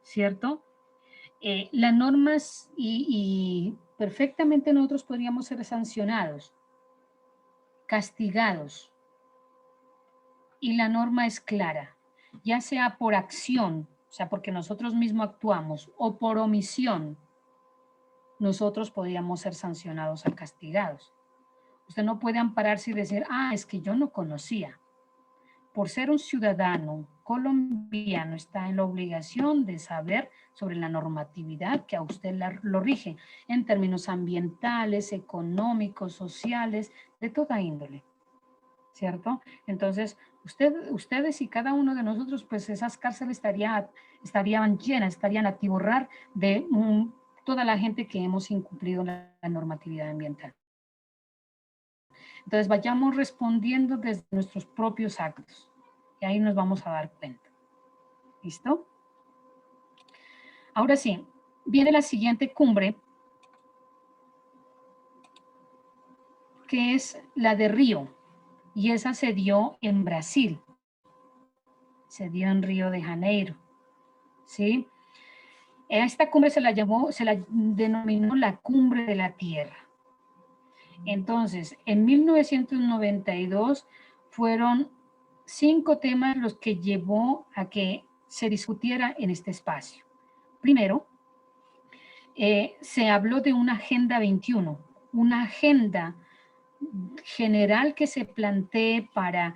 ¿cierto? Las normas y perfectamente nosotros podríamos ser sancionados, castigados, y la norma es clara, ya sea por acción, o sea, porque nosotros mismos actuamos, o por omisión, nosotros podríamos ser sancionados o castigados. Usted no puede ampararse y decir, ah, es que yo no conocía. Por ser un ciudadano colombiano está en la obligación de saber sobre la normatividad que a usted lo rige en términos ambientales, económicos, sociales, de toda índole, ¿cierto? Entonces, ustedes y cada uno de nosotros, pues esas cárceles estarían llenas, estarían a tiborrar de toda la gente que hemos incumplido la normatividad ambiental. Entonces, vayamos respondiendo desde nuestros propios actos y ahí nos vamos a dar cuenta. ¿Listo? Ahora sí, viene la siguiente cumbre, que es la de Río, y esa se dio en Brasil, se dio en Río de Janeiro, ¿sí? Esta cumbre se la denominó la Cumbre de la Tierra. Entonces, en 1992 fueron 5 temas los que llevó a que se discutiera en este espacio. Primero, se habló de una Agenda 21, una agenda general que se plantee para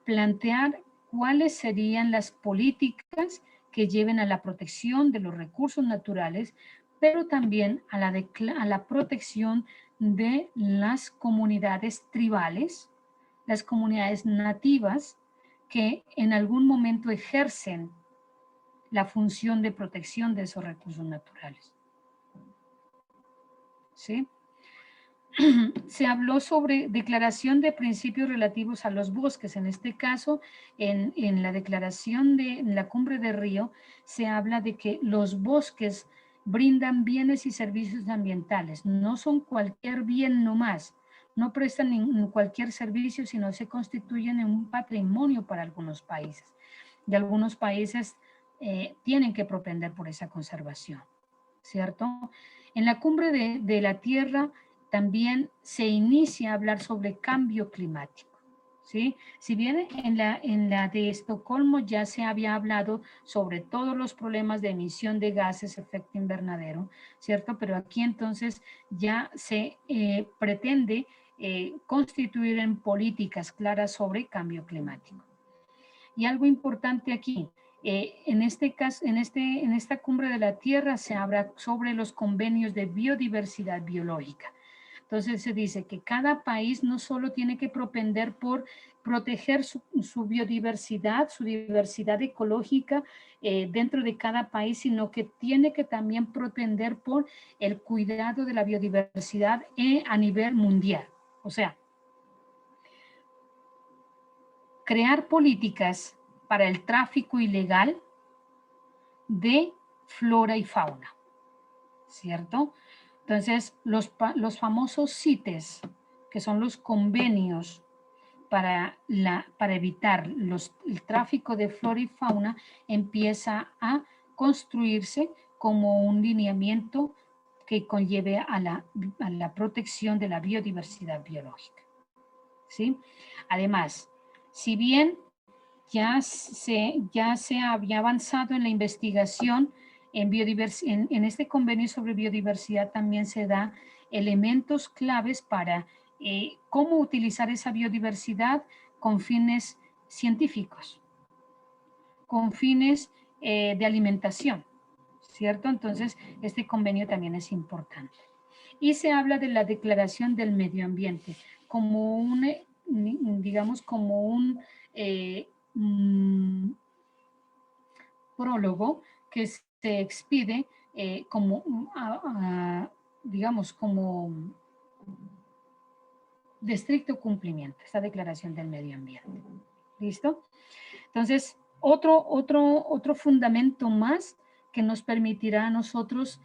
plantear cuáles serían las políticas que lleven a la protección de los recursos naturales, pero también a la protección de las comunidades tribales, las comunidades nativas que en algún momento ejercen la función de protección de esos recursos naturales. ¿Sí? Se habló sobre declaración de principios relativos a los bosques. En este caso, en la declaración en la Cumbre de Río, se habla de que los bosques brindan bienes y servicios ambientales. No son cualquier bien nomás, no prestan cualquier servicio, sino se constituyen en un patrimonio para algunos países. Y algunos países tienen que propender por esa conservación, ¿cierto? En la Cumbre de la Tierra también se inicia a hablar sobre cambio climático, ¿sí? Si bien en la de Estocolmo ya se había hablado sobre todos los problemas de emisión de gases efecto invernadero, ¿cierto? Pero aquí entonces ya se pretende constituir en políticas claras sobre cambio climático. Y algo importante aquí, en este caso, en esta Cumbre de la Tierra se habla sobre los convenios de biodiversidad biológica. Entonces se dice que cada país no solo tiene que propender por proteger su biodiversidad, su diversidad ecológica dentro de cada país, sino que tiene que también propender por el cuidado de la biodiversidad a nivel mundial. O sea, crear políticas para el tráfico ilegal de flora y fauna, ¿cierto? Entonces, los famosos CITES, que son los convenios para evitar el tráfico de flora y fauna, empieza a construirse como un lineamiento que conlleve a la protección de la biodiversidad biológica, ¿sí? Además, si bien ya se había avanzado en la investigación en este convenio sobre biodiversidad, también se da elementos claves para cómo utilizar esa biodiversidad con fines científicos, con fines de alimentación, ¿cierto? Entonces, este convenio también es importante. Y se habla de la Declaración del Medio Ambiente como un, digamos, como un prólogo que se expide como, digamos, como de estricto cumplimiento, esta Declaración del Medio Ambiente. ¿Listo? Entonces, otro fundamento más que nos permitirá a nosotros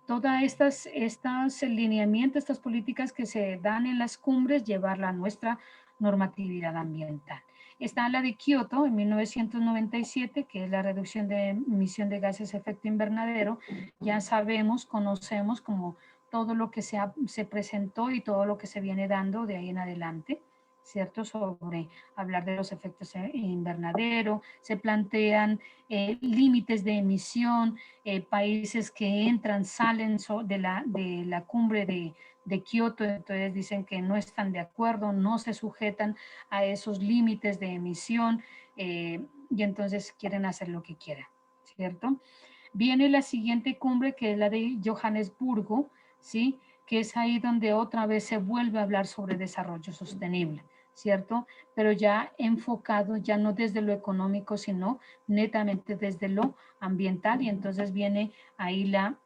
todas estas lineamientos, estas políticas que se dan en las cumbres, llevarla a nuestra normatividad ambiental. Está la de Kioto en 1997, que es la reducción de emisión de gases de efecto invernadero. Ya sabemos, conocemos como todo lo que se presentó y todo lo que se viene dando de ahí en adelante, ¿cierto? Sobre hablar de los efectos invernadero, se plantean límites de emisión, países que entran, salen de la cumbre de Kioto, entonces dicen que no están de acuerdo, no se sujetan a esos límites de emisión y entonces quieren hacer lo que quieran, ¿cierto? Viene la siguiente cumbre, que es la de Johannesburgo, ¿sí? Que es ahí donde otra vez se vuelve a hablar sobre desarrollo sostenible, ¿cierto? Pero ya enfocado, ya no desde lo económico, sino netamente desde lo ambiental, y entonces viene ahí la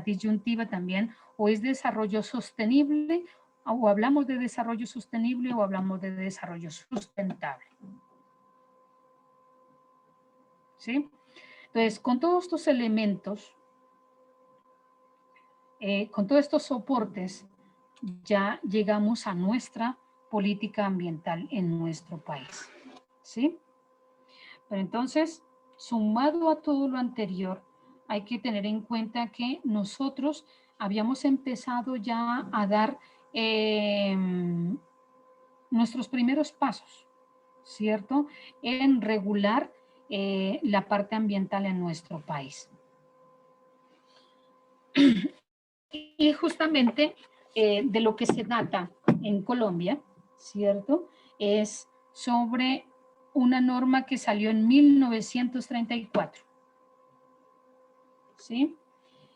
disyuntiva también, o es desarrollo sostenible, o hablamos de desarrollo sostenible, o hablamos de desarrollo sustentable. ¿Sí? Entonces, con todos estos elementos, con todos estos soportes, ya llegamos a nuestra política ambiental en nuestro país, ¿sí? Pero entonces, sumado a todo lo anterior, hay que tener en cuenta que nosotros habíamos empezado ya a dar nuestros primeros pasos, ¿cierto? En regular la parte ambiental en nuestro país. Y justamente de lo que se trata en Colombia, ¿cierto? Es sobre una norma que salió en 1934, ¿sí?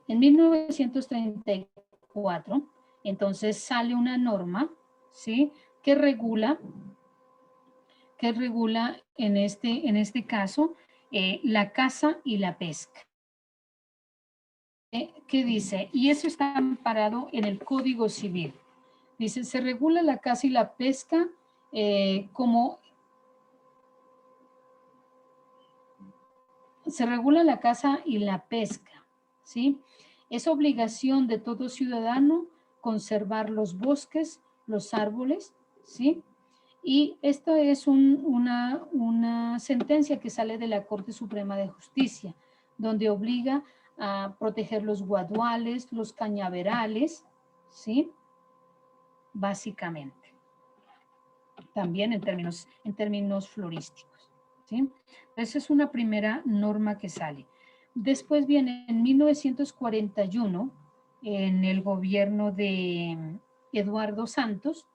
En 1934, entonces sale una norma, ¿sí? Que regula en este caso la caza y la pesca. ¿Qué dice? Y eso está amparado en el Código Civil. Dice, se regula la caza y la pesca como... Se regula la caza y la pesca, ¿sí? Es obligación de todo ciudadano conservar los bosques, los árboles, ¿sí? Y esto es una sentencia que sale de la Corte Suprema de Justicia, donde obliga a proteger los guaduales, los cañaverales, ¿sí? Básicamente. También en términos florísticos, ¿sí? Esa es una primera norma que sale. Después viene en 1941, en el gobierno de Eduardo Santos,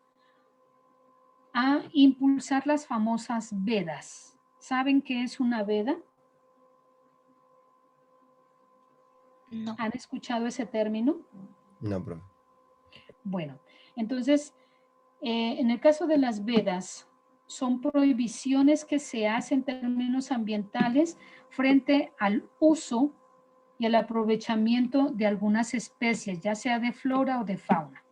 a impulsar las famosas vedas. ¿Saben qué es una veda? No. ¿Han escuchado ese término? No, profe. Bueno, entonces, en el caso de las vedas, son prohibiciones que se hacen en términos ambientales frente al uso y al aprovechamiento de algunas especies, ya sea de flora o de fauna,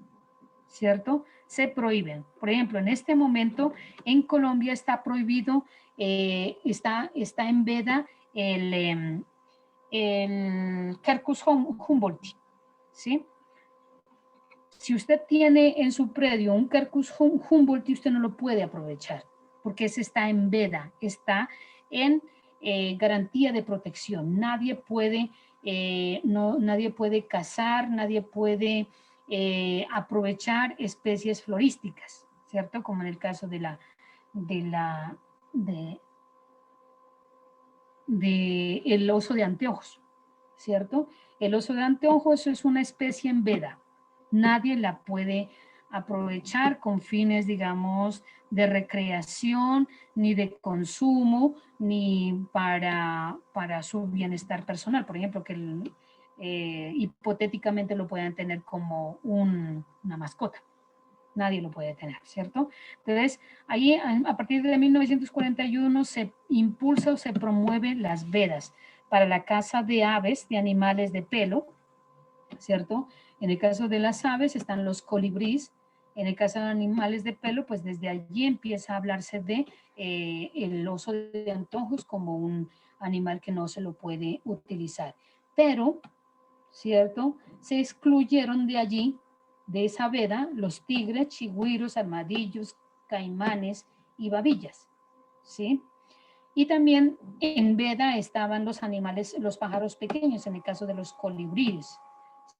¿cierto? Se prohíben. Por ejemplo, en este momento en Colombia está prohibido, está en veda el Quercus humboldti, ¿sí? Si usted tiene en su predio un Quercus humboldti, usted no lo puede aprovechar, porque ese está en veda, está en garantía de protección. Nadie puede, nadie puede cazar, nadie puede aprovechar especies florísticas, ¿cierto? Como en el caso de el oso de anteojos, ¿cierto? El oso de anteojos es una especie en veda. Nadie la puede aprovechar con fines, digamos, de recreación, ni de consumo, ni para su bienestar personal. Por ejemplo, que hipotéticamente lo puedan tener como una mascota. Nadie lo puede tener, ¿cierto? Entonces, ahí a partir de 1941 se impulsa o se promueven las vedas para la caza de aves, de animales de pelo, ¿cierto? En el caso de las aves están los colibríes, en el caso de animales de pelo, pues desde allí empieza a hablarse de el oso de antojos como un animal que no se lo puede utilizar. Pero, ¿cierto? Se excluyeron de allí, de esa veda, los tigres, chigüiros, armadillos, caimanes y babillas, ¿sí? Y también en veda estaban los animales, los pájaros pequeños, en el caso de los colibríes,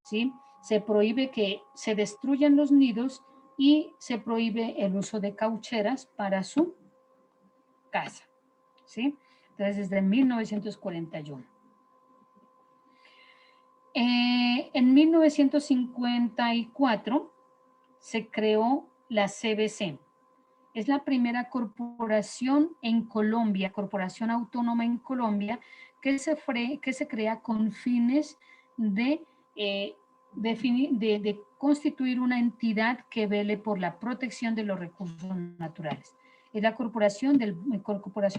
¿sí? Se prohíbe que se destruyan los nidos y se prohíbe el uso de caucheras para su caza, ¿sí? Entonces, desde 1941. En 1954 se creó la CBC. Es la primera corporación en Colombia, corporación autónoma en Colombia, que se crea con fines de constituir una entidad que vele por la protección de los recursos naturales. Es la Corporación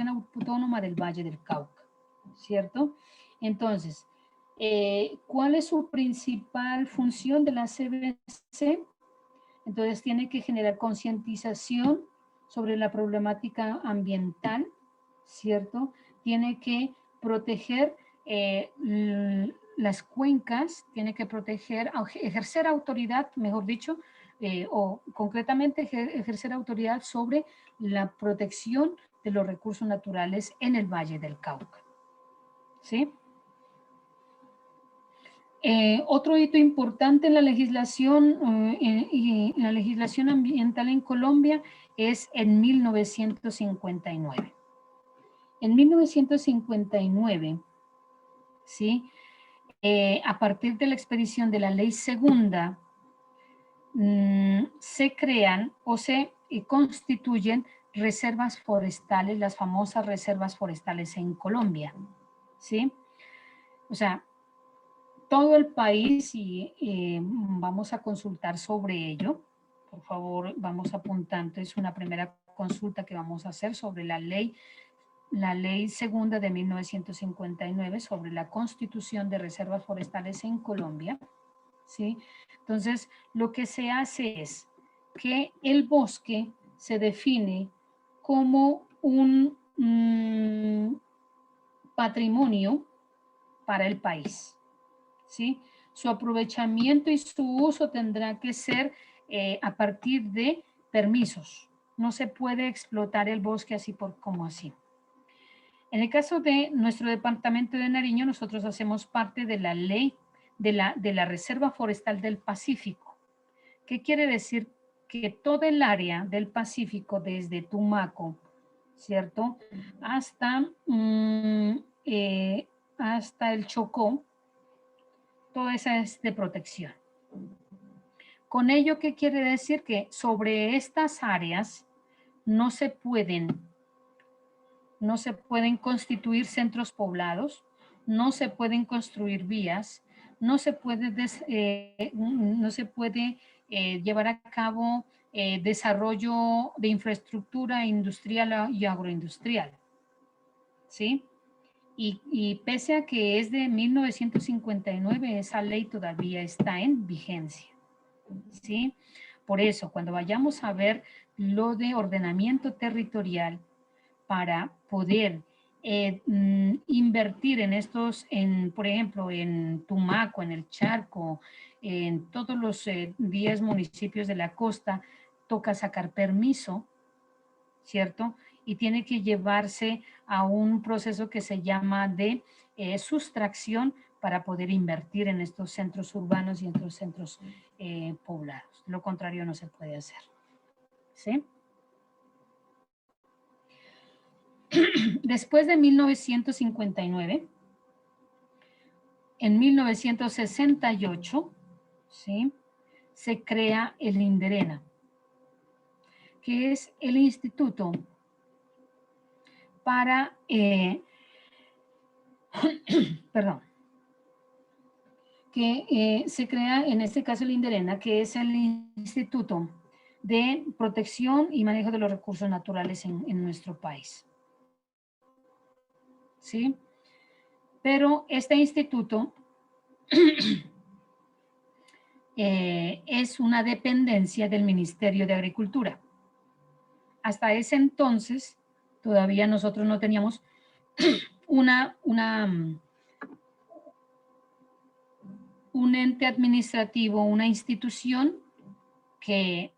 Autónoma del Valle del Cauca, ¿cierto? Entonces, ¿cuál es su principal función de la CBC? Entonces tiene que generar concientización sobre la problemática ambiental, ¿cierto? Tiene que proteger las cuencas, tiene que proteger, ejercer autoridad, mejor dicho, o concretamente ejercer autoridad sobre la protección de los recursos naturales en el Valle del Cauca, ¿sí? Otro hito importante en la legislación, la legislación ambiental en Colombia es en 1959. En 1959, ¿sí? A partir de la expedición de la Ley Segunda, se crean o se constituyen reservas forestales, las famosas reservas forestales en Colombia, ¿sí? O sea, todo el país y vamos a consultar sobre ello. Por favor, vamos apuntando. Es una primera consulta que vamos a hacer sobre la ley segunda de 1959 sobre la constitución de reservas forestales en Colombia, ¿sí? Entonces, lo que se hace es que el bosque se define como un patrimonio para el país, ¿sí? Su aprovechamiento y su uso tendrá que ser a partir de permisos. No se puede explotar el bosque así como así. En el caso de nuestro departamento de Nariño, nosotros hacemos parte de la ley de la Reserva Forestal del Pacífico. ¿Qué quiere decir? Que todo el área del Pacífico, desde Tumaco, ¿cierto? Hasta el Chocó, toda esa es de protección. Con ello, ¿qué quiere decir? Que sobre estas áreas no se pueden constituir centros poblados, no se pueden construir vías, no se puede, llevar a cabo desarrollo de infraestructura industrial y agroindustrial, ¿sí? Y pese a que es de 1959, esa ley todavía está en vigencia, ¿sí? Por eso, cuando vayamos a ver lo de ordenamiento territorial para poder invertir en estos, por ejemplo, en Tumaco, en el Charco, en todos los 10 municipios de la costa, toca sacar permiso, ¿cierto? Y tiene que llevarse a un proceso que se llama de sustracción para poder invertir en estos centros urbanos y en estos centros poblados. Lo contrario no se puede hacer, ¿sí? Después de 1959, en 1968, ¿sí?, se crea el INDERENA, que es el instituto para, perdón, que se crea en este caso el INDERENA, que es el Instituto de Protección y Manejo de los Recursos Naturales en nuestro país, ¿sí? Pero este instituto es una dependencia del Ministerio de Agricultura. Hasta ese entonces, todavía nosotros no teníamos un ente administrativo, una institución que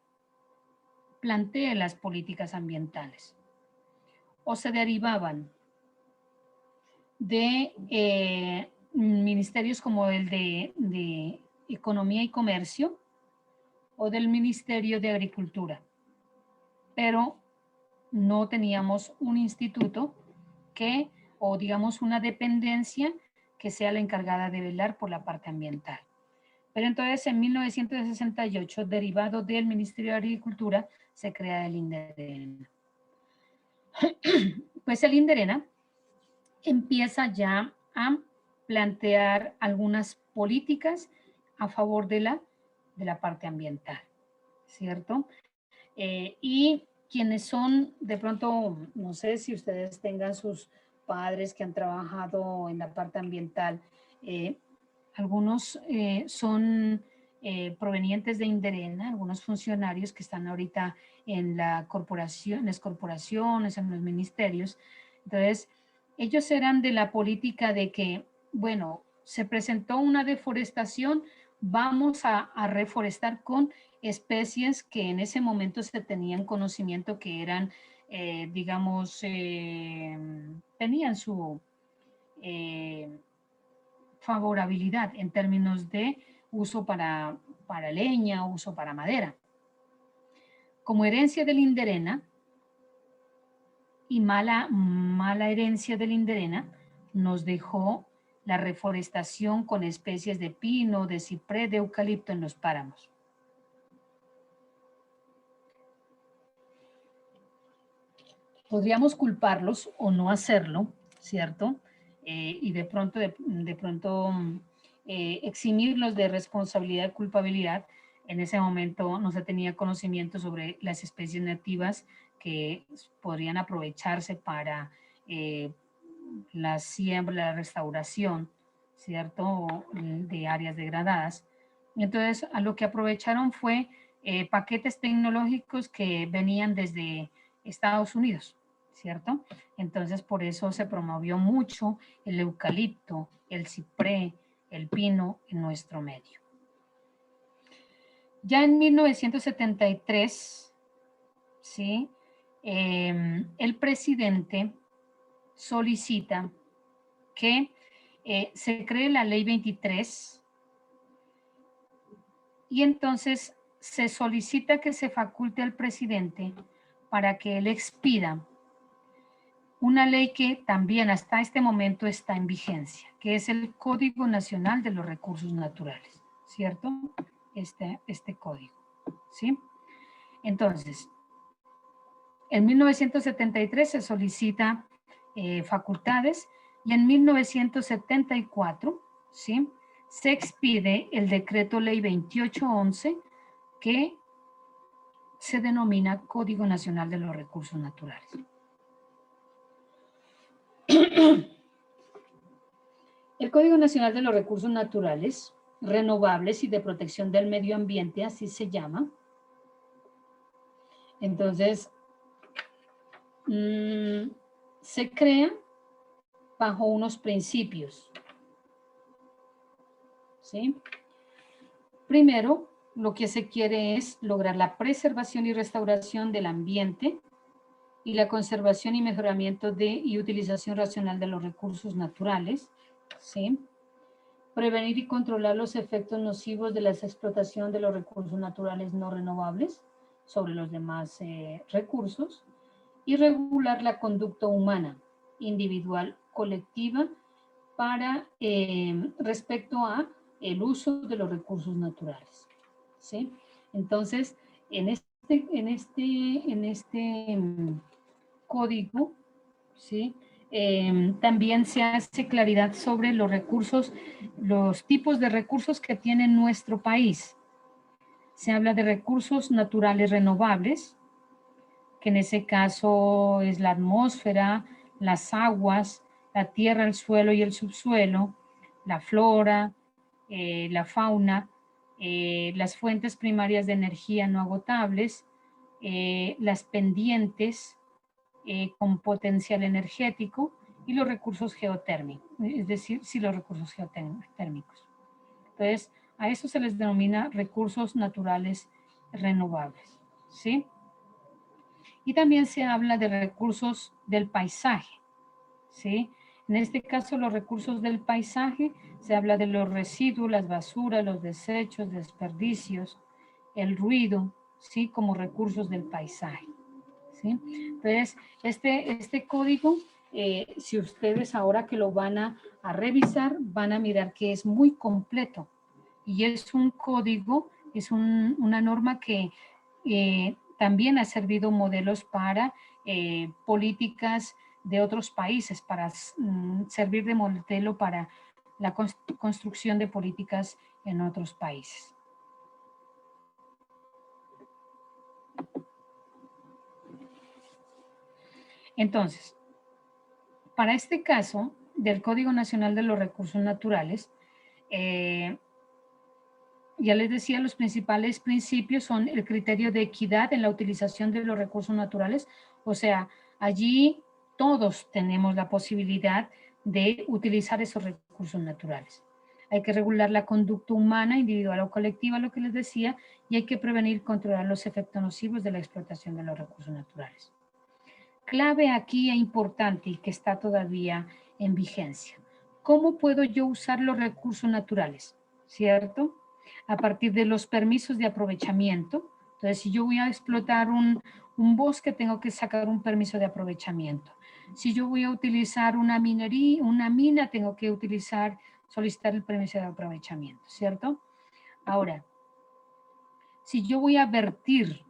plantee las políticas ambientales. O se derivaban de ministerios como el de Economía y Comercio o del Ministerio de Agricultura. Pero no teníamos un instituto que, o digamos una dependencia que sea la encargada de velar por la parte ambiental. Pero entonces en 1968, derivado del Ministerio de Agricultura, se crea el INDERENA. Pues el INDERENA empieza ya a plantear algunas políticas a favor de la parte ambiental, ¿cierto? Y quienes son, de pronto, no sé si ustedes tengan sus padres que han trabajado en la parte ambiental, algunos son provenientes de INDERENA, algunos funcionarios que están ahorita en las corporaciones, en los ministerios. Entonces, ellos eran de la política de que, bueno, se presentó una deforestación, vamos a reforestar con especies que en ese momento se tenían conocimiento que eran, digamos, tenían su favorabilidad en términos de uso para leña, uso para madera. Como herencia del INDERENA, y mala herencia del INDERENA, nos dejó la reforestación con especies de pino, de ciprés, de eucalipto en los páramos. Podríamos culparlos o no hacerlo, ¿cierto? Y de pronto eximirlos de responsabilidad y culpabilidad. En ese momento no se tenía conocimiento sobre las especies nativas que podrían aprovecharse para la siembra, la restauración, ¿cierto?, de áreas degradadas. Entonces, a lo que aprovecharon fue paquetes tecnológicos que venían desde Estados Unidos, ¿cierto? Entonces, por eso se promovió mucho el eucalipto, el ciprés, el pino en nuestro medio. Ya en 1973, ¿sí?, el presidente solicita que se cree la ley 23 y entonces se solicita que se faculte al presidente para que él expida una ley que también hasta este momento está en vigencia, que es el Código Nacional de los Recursos Naturales, ¿cierto? Este código, ¿sí? Entonces, en 1973 se solicita facultades y en 1974, ¿sí?, se expide el decreto ley 2811 que se denomina Código Nacional de los Recursos Naturales. El Código Nacional de los Recursos Naturales, Renovables y de Protección del Medio Ambiente, así se llama. Entonces, se crea bajo unos principios. ¿Sí? Primero, lo que se quiere es lograr la preservación y restauración del ambiente y la conservación y mejoramiento y utilización racional de los recursos naturales. ¿Sí? Prevenir y controlar los efectos nocivos de la explotación de los recursos naturales no renovables sobre los demás recursos y regular la conducta humana, individual, colectiva, para respecto a el uso de los recursos naturales. ¿Sí? Entonces, en este código, ¿sí? También se hace claridad sobre los recursos, los tipos de recursos que tiene nuestro país. Se habla de recursos naturales renovables, que en ese caso es la atmósfera, las aguas, la tierra, el suelo y el subsuelo, la flora, la fauna, las fuentes primarias de energía no agotables, las pendientes, con potencial energético y los recursos geotérmicos, es decir, sí, los recursos geotérmicos. Entonces, a eso se les denomina recursos naturales renovables, ¿sí? Y también se habla de recursos del paisaje, ¿sí? En este caso, los recursos del paisaje, se habla de los residuos, las basuras, los desechos, desperdicios, el ruido, ¿sí? Como recursos del paisaje. ¿Sí? Entonces, este código, si ustedes ahora que lo van a revisar, van a mirar que es muy completo y es un código, es una norma que también ha servido modelos para políticas de otros países, para servir de modelo para la construcción de políticas en otros países. Entonces, para este caso del Código Nacional de los Recursos Naturales, ya les decía, los principales principios son el criterio de equidad en la utilización de los recursos naturales, o sea, allí todos tenemos la posibilidad de utilizar esos recursos naturales. Hay que regular la conducta humana, individual o colectiva, lo que les decía, y hay que prevenir y controlar los efectos nocivos de la explotación de los recursos naturales. Clave aquí e importante y que está todavía en vigencia. ¿Cómo puedo yo usar los recursos naturales? ¿Cierto? A partir de los permisos de aprovechamiento. Entonces, si yo voy a explotar un bosque, tengo que sacar un permiso de aprovechamiento. Si yo voy a utilizar una minería, una mina, tengo que solicitar el permiso de aprovechamiento, ¿cierto? Ahora, si yo voy a vertir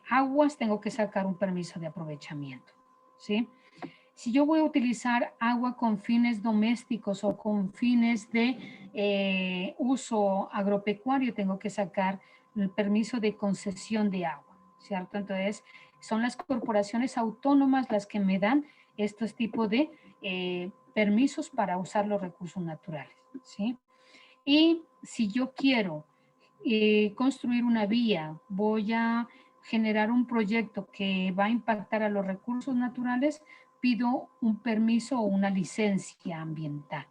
aguas, tengo que sacar un permiso de aprovechamiento, ¿sí? Si yo voy a utilizar agua con fines domésticos o con fines de uso agropecuario, tengo que sacar el permiso de concesión de agua, ¿cierto? Entonces, son las corporaciones autónomas las que me dan estos tipos de permisos para usar los recursos naturales, ¿sí? Y si yo quiero construir una vía, voy a generar un proyecto que va a impactar a los recursos naturales, pido un permiso o una licencia ambiental.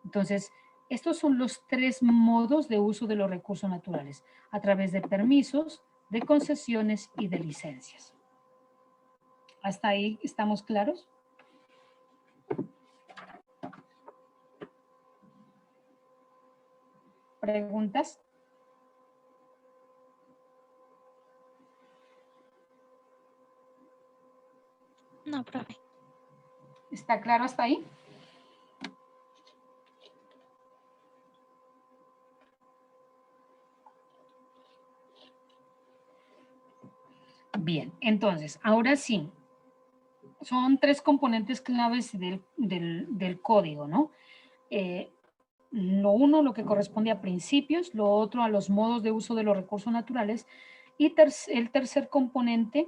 Entonces, estos son los tres modos de uso de los recursos naturales, a través de permisos, de concesiones y de licencias. ¿Hasta ahí estamos claros? ¿Preguntas? No, profe. ¿Está claro hasta ahí? Bien, entonces, ahora sí, son tres componentes claves del código, ¿no? Lo uno, lo que corresponde a principios, lo otro a los modos de uso de los recursos naturales, y el tercer componente,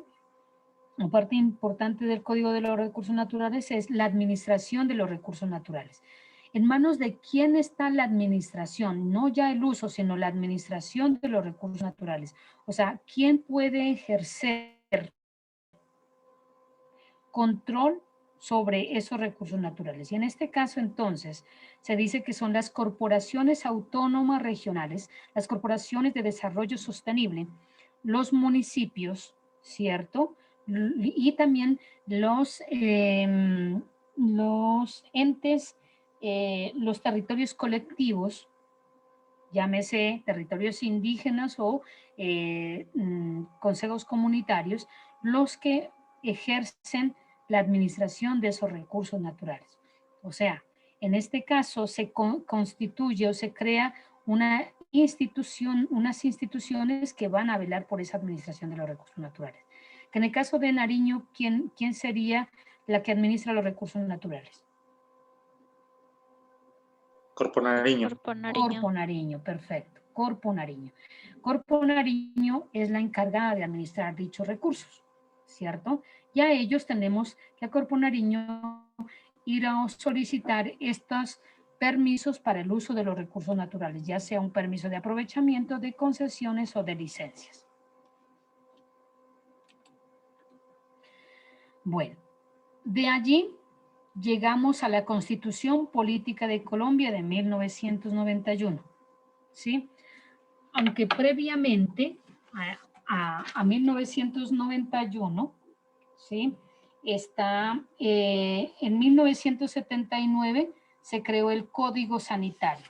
una parte importante del Código de los Recursos Naturales, es la administración de los recursos naturales. ¿En manos de quién está la administración? No ya el uso, sino la administración de los recursos naturales. O sea, ¿quién puede ejercer control sobre esos recursos naturales? Y en este caso, entonces, se dice que son las corporaciones autónomas regionales, las corporaciones de desarrollo sostenible, los municipios, ¿cierto? Y también los entes, los territorios colectivos, llámese territorios indígenas o consejos comunitarios, los que ejercen la administración de esos recursos naturales. O sea, en este caso se constituye o se crea una institución, unas instituciones que van a velar por esa administración de los recursos naturales. Que en el caso de Nariño, ¿quién sería la que administra los recursos naturales? Corpo Nariño. Corpo Nariño, perfecto. Corpo Nariño. Corpo Nariño es la encargada de administrar dichos recursos, ¿cierto? Y a ellos tenemos que a Corpo Nariño ir a solicitar estos permisos para el uso de los recursos naturales, ya sea un permiso de aprovechamiento, de concesiones o de licencias. Bueno, de allí llegamos a la Constitución Política de Colombia de 1991, ¿sí? Aunque previamente a 1991, ¿sí? En 1979 se creó el Código Sanitario,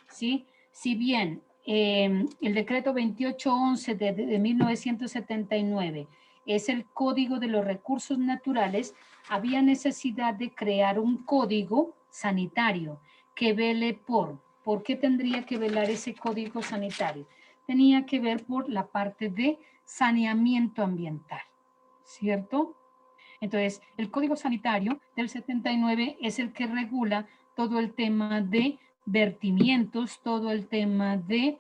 ¿sí? Si bien el decreto 2811 de 1979 es el Código de los Recursos Naturales, había necesidad de crear un código sanitario que vele ¿por qué tendría que velar ese código sanitario? Tenía que ver por la parte de saneamiento ambiental, ¿cierto? Entonces, el Código Sanitario del 79 es el que regula todo el tema de vertimientos, todo el tema de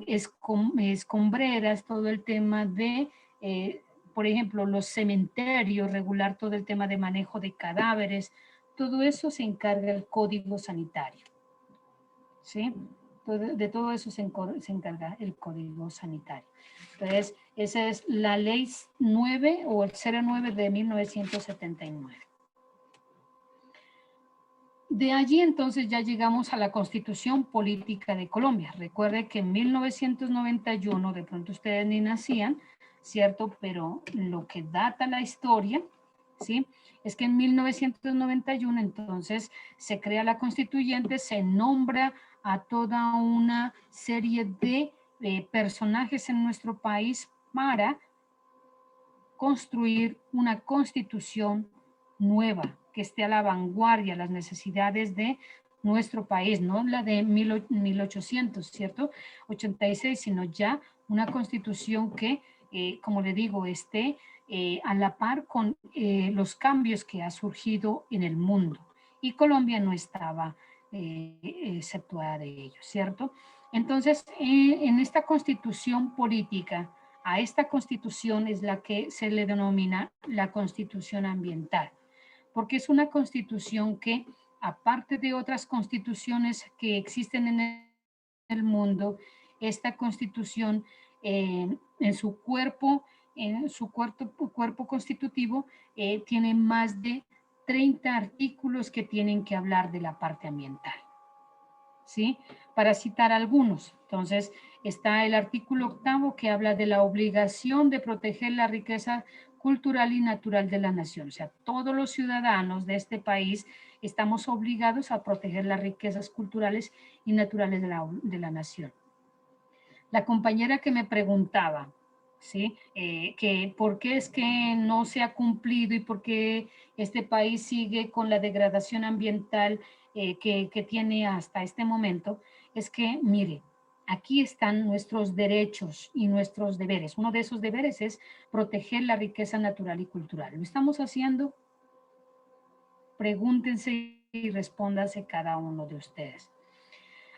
escombreras, todo el tema de, por ejemplo, los cementerios, regular todo el tema de manejo de cadáveres, todo eso se encarga el Código Sanitario, ¿sí? De todo eso se encarga el Código Sanitario. Entonces, esa es la ley 9 o el 09 de 1979. De allí entonces ya llegamos a la Constitución Política de Colombia. Recuerde que en 1991, de pronto ustedes ni nacían, ¿cierto? Pero lo que data la historia, ¿sí? Es que en 1991 entonces se crea la constituyente, se nombra a toda una serie de personajes en nuestro país para construir una constitución nueva, que esté a la vanguardia, las necesidades de nuestro país, no la de 1800, ¿cierto? 86, sino ya una constitución que, como le digo, esté a la par con los cambios que ha surgido en el mundo. Y Colombia no estaba exceptuada de ello, ¿cierto? Entonces, en esta constitución política, a esta constitución es la que se le denomina la constitución ambiental, porque es una constitución que, aparte de otras constituciones que existen en el mundo, esta constitución en su cuerpo constitutivo tiene más de 30 artículos que tienen que hablar de la parte ambiental, ¿sí? Para citar algunos, entonces está el artículo 8º que habla de la obligación de proteger la riqueza cultural y natural de la nación. O sea, todos los ciudadanos de este país estamos obligados a proteger las riquezas culturales y naturales de la nación. La compañera que me preguntaba, ¿sí? Que por qué es que no se ha cumplido y por qué este país sigue con la degradación ambiental que tiene hasta este momento, es que, mire, aquí están nuestros derechos y nuestros deberes. Uno de esos deberes es proteger la riqueza natural y cultural. ¿Lo estamos haciendo? Pregúntense y respóndanse cada uno de ustedes.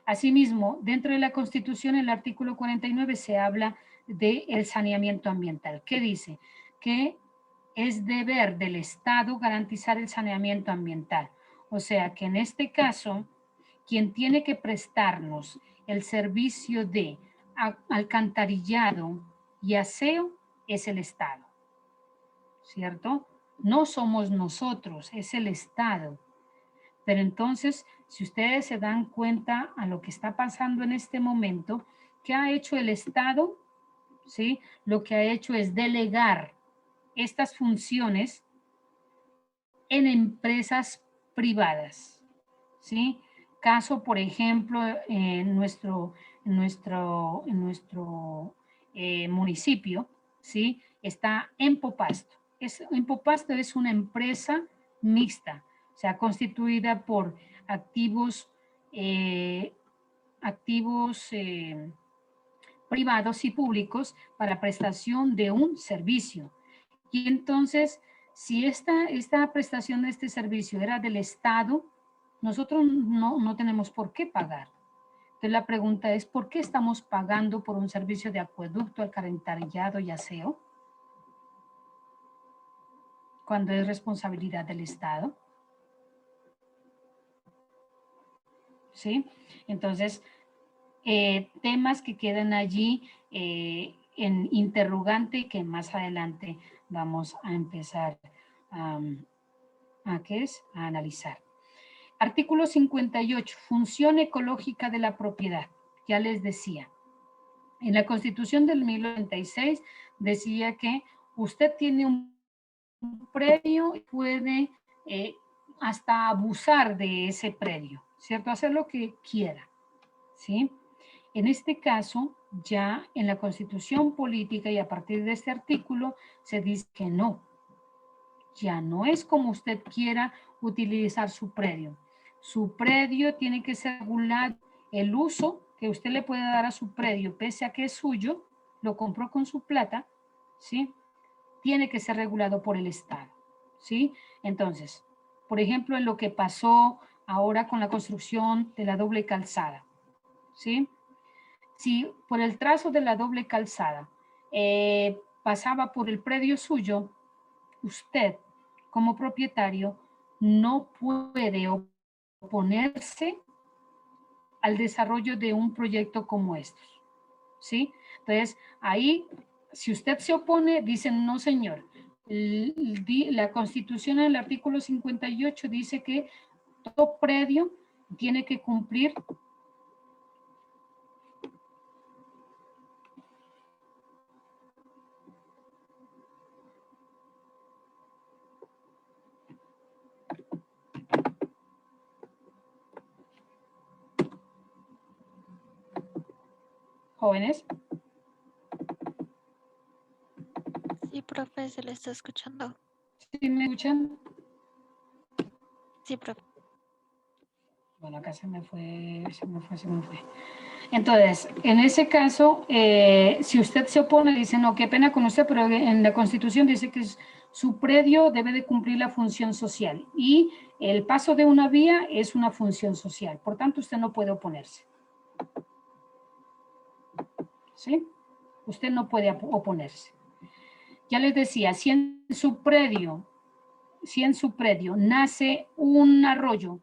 Asimismo, dentro de la Constitución, el artículo 49 se habla del saneamiento ambiental. ¿Qué dice? Que es deber del Estado garantizar el saneamiento ambiental. O sea que en este caso, quien tiene que prestarnos el servicio de alcantarillado y aseo es el Estado, ¿cierto? No somos nosotros, es el Estado. Pero entonces, si ustedes se dan cuenta a lo que está pasando en este momento, ¿qué ha hecho el Estado? ¿Sí? Lo que ha hecho es delegar estas funciones en empresas privadas, ¿sí? Caso, por ejemplo, en nuestro municipio, ¿sí? Está Empopasto. Empopasto es una empresa mixta, o sea, constituida por activos, privados y públicos para prestación de un servicio. Y entonces, si esta prestación de este servicio era del Estado, nosotros no tenemos por qué pagar. Entonces la pregunta es, ¿por qué estamos pagando por un servicio de acueducto, alcantarillado y aseo? Cuando es responsabilidad del Estado. ¿Sí? Entonces, temas que quedan allí en interrogante que más adelante vamos a empezar a analizar. Artículo 58, función ecológica de la propiedad. Ya les decía, en la Constitución del 1996 decía que usted tiene un predio y puede hasta abusar de ese predio, ¿cierto? Hacer lo que quiera, ¿sí? En este caso, ya en la Constitución política y a partir de este artículo se dice que no, ya no es como usted quiera utilizar su predio. Su predio tiene que ser regulado. El uso que usted le puede dar a su predio, pese a que es suyo, lo compró con su plata, ¿sí? Tiene que ser regulado por el Estado, ¿sí? Entonces, por ejemplo, en lo que pasó ahora con la construcción de la doble calzada, ¿sí? Si por el trazo de la doble calzada pasaba por el predio suyo, usted como propietario no puede oponerse al desarrollo de un proyecto como estos, ¿sí? Entonces, ahí, si usted se opone, dicen, no señor, la Constitución en el artículo 58 dice que todo predio tiene que cumplir jóvenes. Sí, profe, se le está escuchando. ¿Sí me escuchan? Sí, profe. Bueno, acá se me fue. Entonces, en ese caso, si usted se opone, dice, no, qué pena con usted, pero en la Constitución dice que su predio debe de cumplir la función social y el paso de una vía es una función social. Por tanto, usted no puede oponerse. ¿Sí? Usted no puede oponerse. Ya les decía, si en su predio nace un arroyo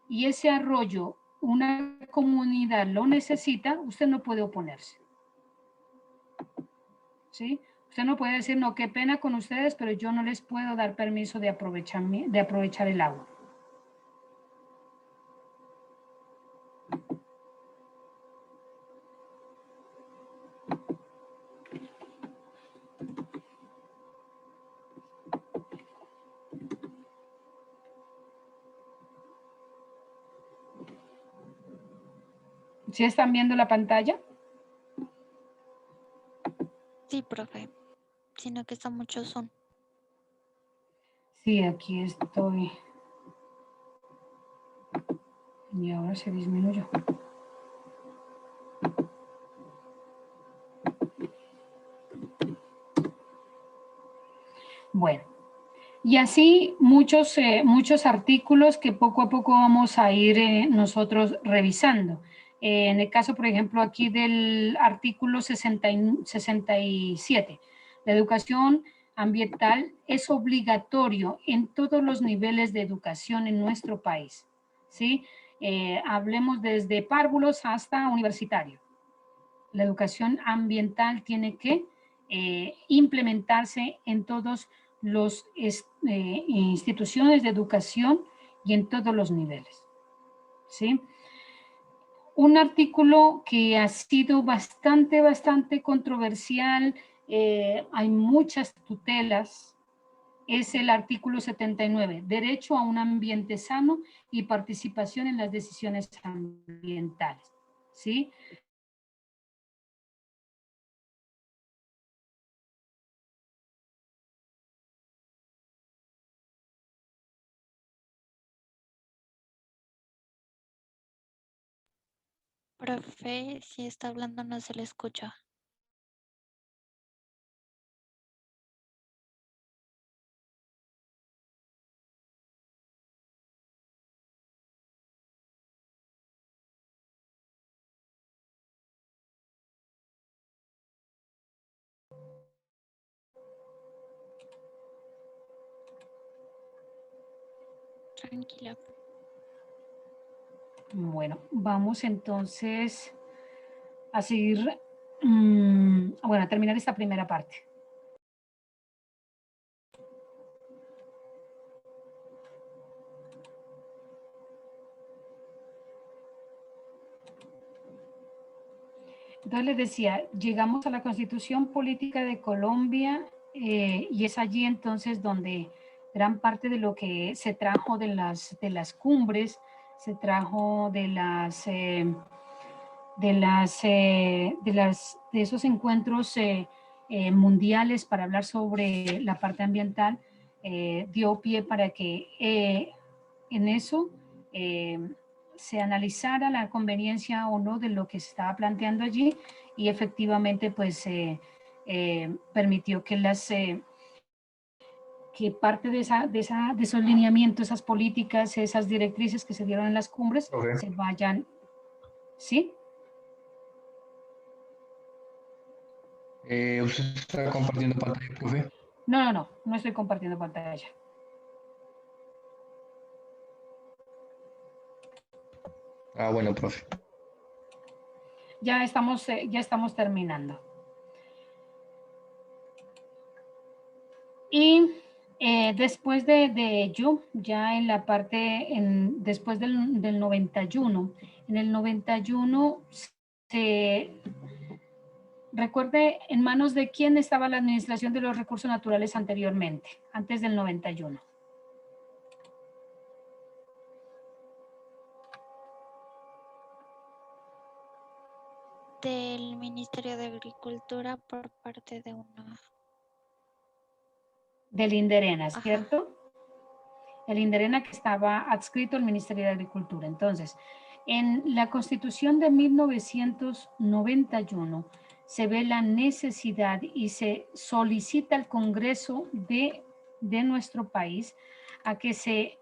y ese arroyo una comunidad lo necesita, usted no puede oponerse. ¿Sí? Usted no puede decir, no, qué pena con ustedes, pero yo no les puedo dar permiso de aprovechar el agua. ¿Sí están viendo la pantalla? Sí, profe. Sino que está mucho zoom. Sí, aquí estoy. Y ahora se disminuyó. Bueno, y así muchos, muchos artículos que poco a poco vamos a ir nosotros revisando. En el caso, por ejemplo, aquí del artículo 67, la educación ambiental es obligatorio en todos los niveles de educación en nuestro país, ¿sí? Hablemos desde párvulos hasta universitario. La educación ambiental tiene que implementarse en todos los instituciones de educación y en todos los niveles, ¿sí? Un artículo que ha sido bastante controversial, hay muchas tutelas, es el artículo 79, derecho a un ambiente sano y participación en las decisiones ambientales, ¿sí? Profe, si está hablando no se le escucha. Tranquila. Bueno, vamos entonces a seguir, bueno, a terminar esta primera parte. Entonces les decía, llegamos a la Constitución Política de Colombia y es allí entonces donde gran parte de lo que se trajo de las cumbres, se trajo de esos encuentros mundiales para hablar sobre la parte ambiental, dio pie para que en eso se analizara la conveniencia o no de lo que se estaba planteando allí y efectivamente pues permitió que que parte de esos lineamientos, esas políticas, esas directrices que se dieron en las cumbres se vayan, ¿sí? ¿Usted está compartiendo pantalla, profe? No estoy compartiendo pantalla. Ah, bueno, profe. Ya estamos terminando. Y después de ello, ya en la parte, después del 91, en el 91 recuerde en manos de quién estaba la administración de los recursos naturales anteriormente, antes del 91. Del Ministerio de Agricultura por parte de una... Del Inderena, Ajá. ¿cierto? El Inderena que estaba adscrito al Ministerio de Agricultura. Entonces, en la Constitución de 1991 se ve la necesidad y se solicita al Congreso de nuestro país a que se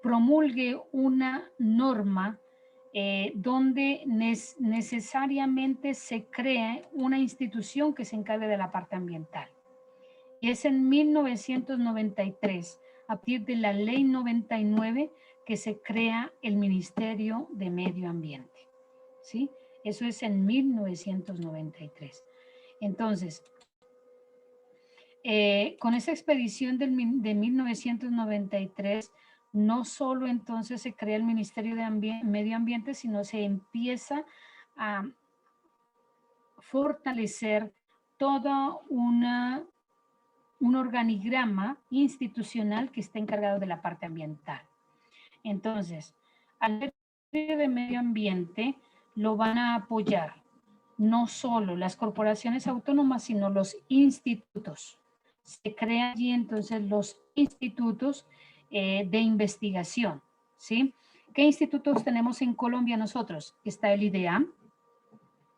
promulgue una norma donde necesariamente se cree una institución que se encargue de la parte ambiental. Y es en 1993, a partir de la Ley 99, que se crea el Ministerio de Medio Ambiente. ¿Sí? Eso es en 1993. Entonces, con esa expedición de 1993, no solo entonces se crea el Ministerio de Medio Ambiente, sino se empieza a fortalecer toda un organigrama institucional que está encargado de la parte ambiental. Entonces, al Ministerio de Medio Ambiente lo van a apoyar no solo las corporaciones autónomas, sino los institutos. Se crean allí entonces los institutos de investigación, ¿sí? ¿Qué institutos tenemos en Colombia nosotros? Está el IDEAM,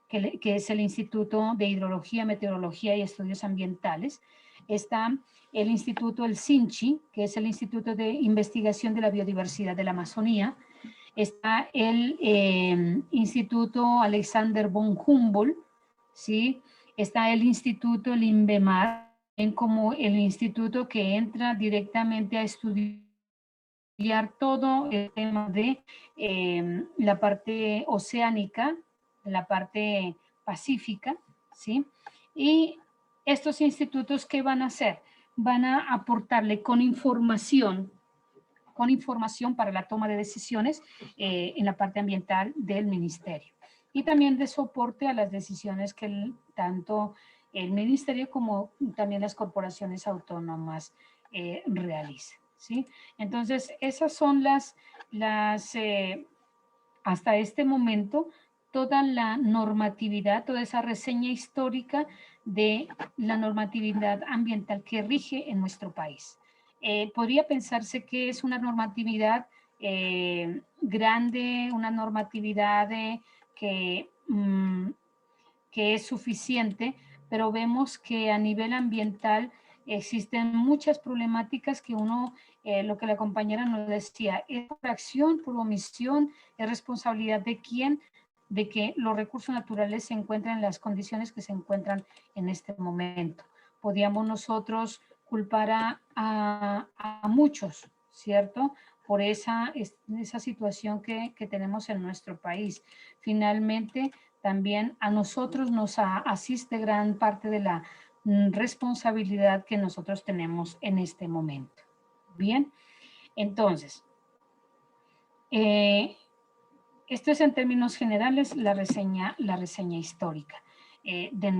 que es el Instituto de Hidrología, Meteorología y Estudios Ambientales. Está el Instituto El Sinchi, que es el Instituto de Investigación de la Biodiversidad de la Amazonía. Está el Instituto Alexander von Humboldt, ¿sí? Está el Instituto el INVEMAR, como el instituto que entra directamente a estudiar todo el tema de la parte oceánica, la parte pacífica, ¿sí? Y estos institutos, ¿qué van a hacer? Van a aportarle con información para la toma de decisiones en la parte ambiental del ministerio. Y también de soporte a las decisiones que tanto el ministerio como también las corporaciones autónomas realizan, ¿sí? Entonces, esas son hasta este momento, toda la normatividad, toda esa reseña histórica de la normatividad ambiental que rige en nuestro país. Podría pensarse que es una normatividad grande, una normatividad que es suficiente, pero vemos que a nivel ambiental existen muchas problemáticas que lo que la compañera nos decía, es por acción, por omisión, es responsabilidad de quién, de que los recursos naturales se encuentran en las condiciones que se encuentran en este momento. Podríamos nosotros culpar a muchos, ¿cierto? Por esa situación que tenemos en nuestro país. Finalmente, también a nosotros nos asiste gran parte de la responsabilidad que nosotros tenemos en este momento. Bien, entonces, esto es en términos generales la reseña histórica de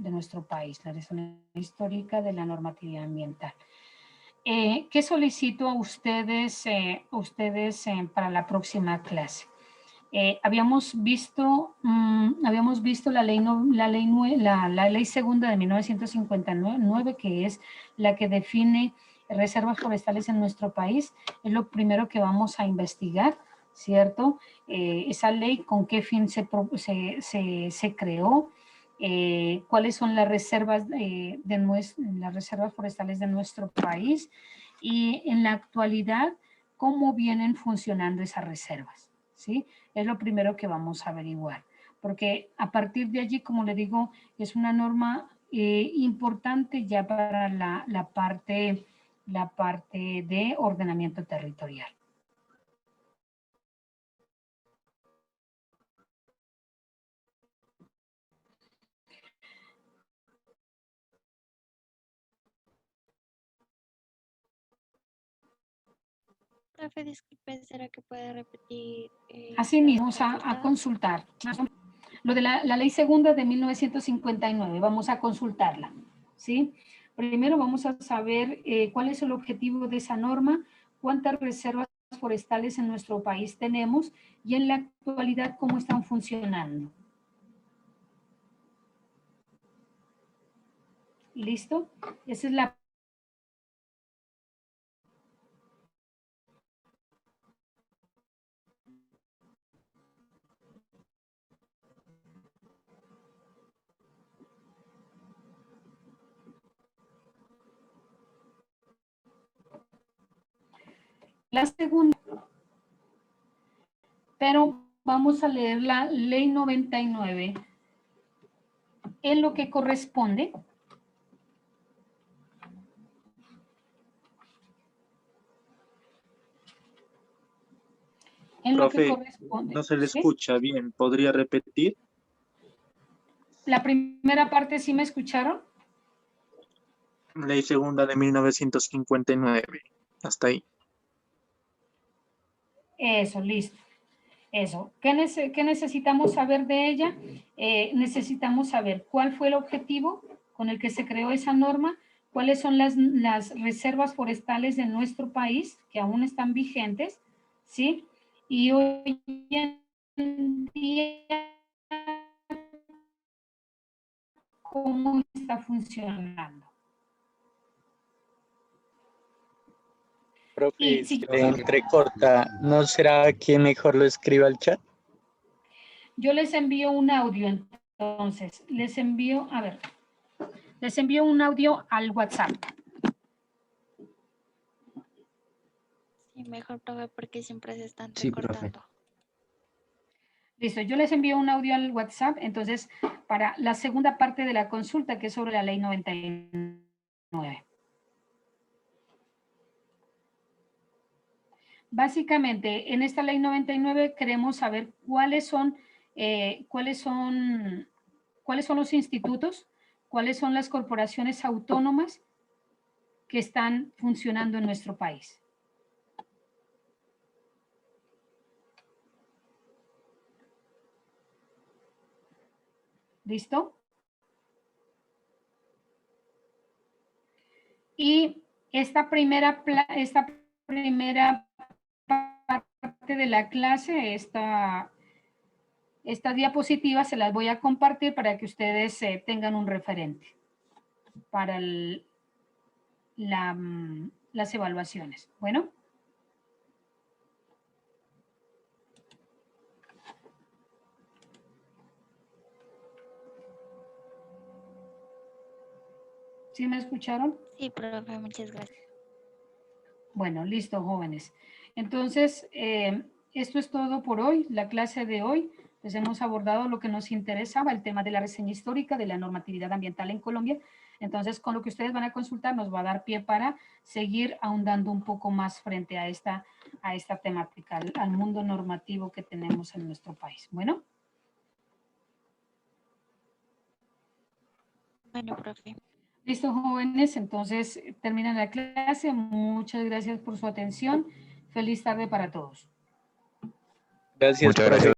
nuestro país, la reseña histórica de la normatividad ambiental. ¿Qué solicito a ustedes, para la próxima clase? Habíamos visto la ley segunda de 1959, que es la que define reservas forestales en nuestro país. Es lo primero que vamos a investigar, ¿cierto? Esa ley, con qué fin se creó, cuáles son las reservas, las reservas forestales de nuestro país y en la actualidad, cómo vienen funcionando esas reservas, ¿sí? Es lo primero que vamos a averiguar, porque a partir de allí, como le digo, es una norma importante ya para la parte de ordenamiento territorial. Profe, disculpe, ¿será que puede repetir? Así mismo, a consultar. Lo de la ley segunda de 1959, vamos a consultarla, ¿sí? Primero vamos a saber cuál es el objetivo de esa norma, cuántas reservas forestales en nuestro país tenemos y en la actualidad cómo están funcionando. ¿Listo? Esa es la segunda, pero vamos a leer la ley 99 en lo que corresponde Profe, no se le escucha bien. ¿Podría repetir? La primera parte, ¿sí me escucharon? Ley segunda de 1959. Hasta ahí. Eso, listo. Eso. ¿Qué necesitamos saber de ella? Necesitamos saber cuál fue el objetivo con el que se creó esa norma, cuáles son las reservas forestales de nuestro país que aún están vigentes, ¿sí? Y hoy en día, ¿cómo está funcionando? Profe, si le entrecorta, ¿no será que mejor lo escriba al chat? Yo les envío un audio, entonces, les envío, a ver, Les envío un audio al WhatsApp. Sí, mejor, profe, porque siempre se están Sí, profe. recortando. Listo, yo les envío un audio al WhatsApp, entonces, para la segunda parte de la consulta, que es sobre la ley 99. Básicamente, en esta ley 99 queremos saber cuáles son los institutos, cuáles son las corporaciones autónomas que están funcionando en nuestro país. ¿Listo? Y esta primera parte de la clase, esta diapositiva se las voy a compartir para que ustedes tengan un referente para las evaluaciones. Bueno. ¿Sí me escucharon? Sí, profe, muchas gracias. Bueno, listo, jóvenes. Entonces, esto es todo por hoy, la clase de hoy. Pues hemos abordado lo que nos interesaba, el tema de la reseña histórica de la normatividad ambiental en Colombia. Entonces, con lo que ustedes van a consultar nos va a dar pie para seguir ahondando un poco más frente a esta temática, al mundo normativo que tenemos en nuestro país. Bueno. Bueno, profe. Listo, jóvenes, entonces termina la clase. Muchas gracias por su atención. Feliz tarde para todos. Gracias, Muchas profe. gracias.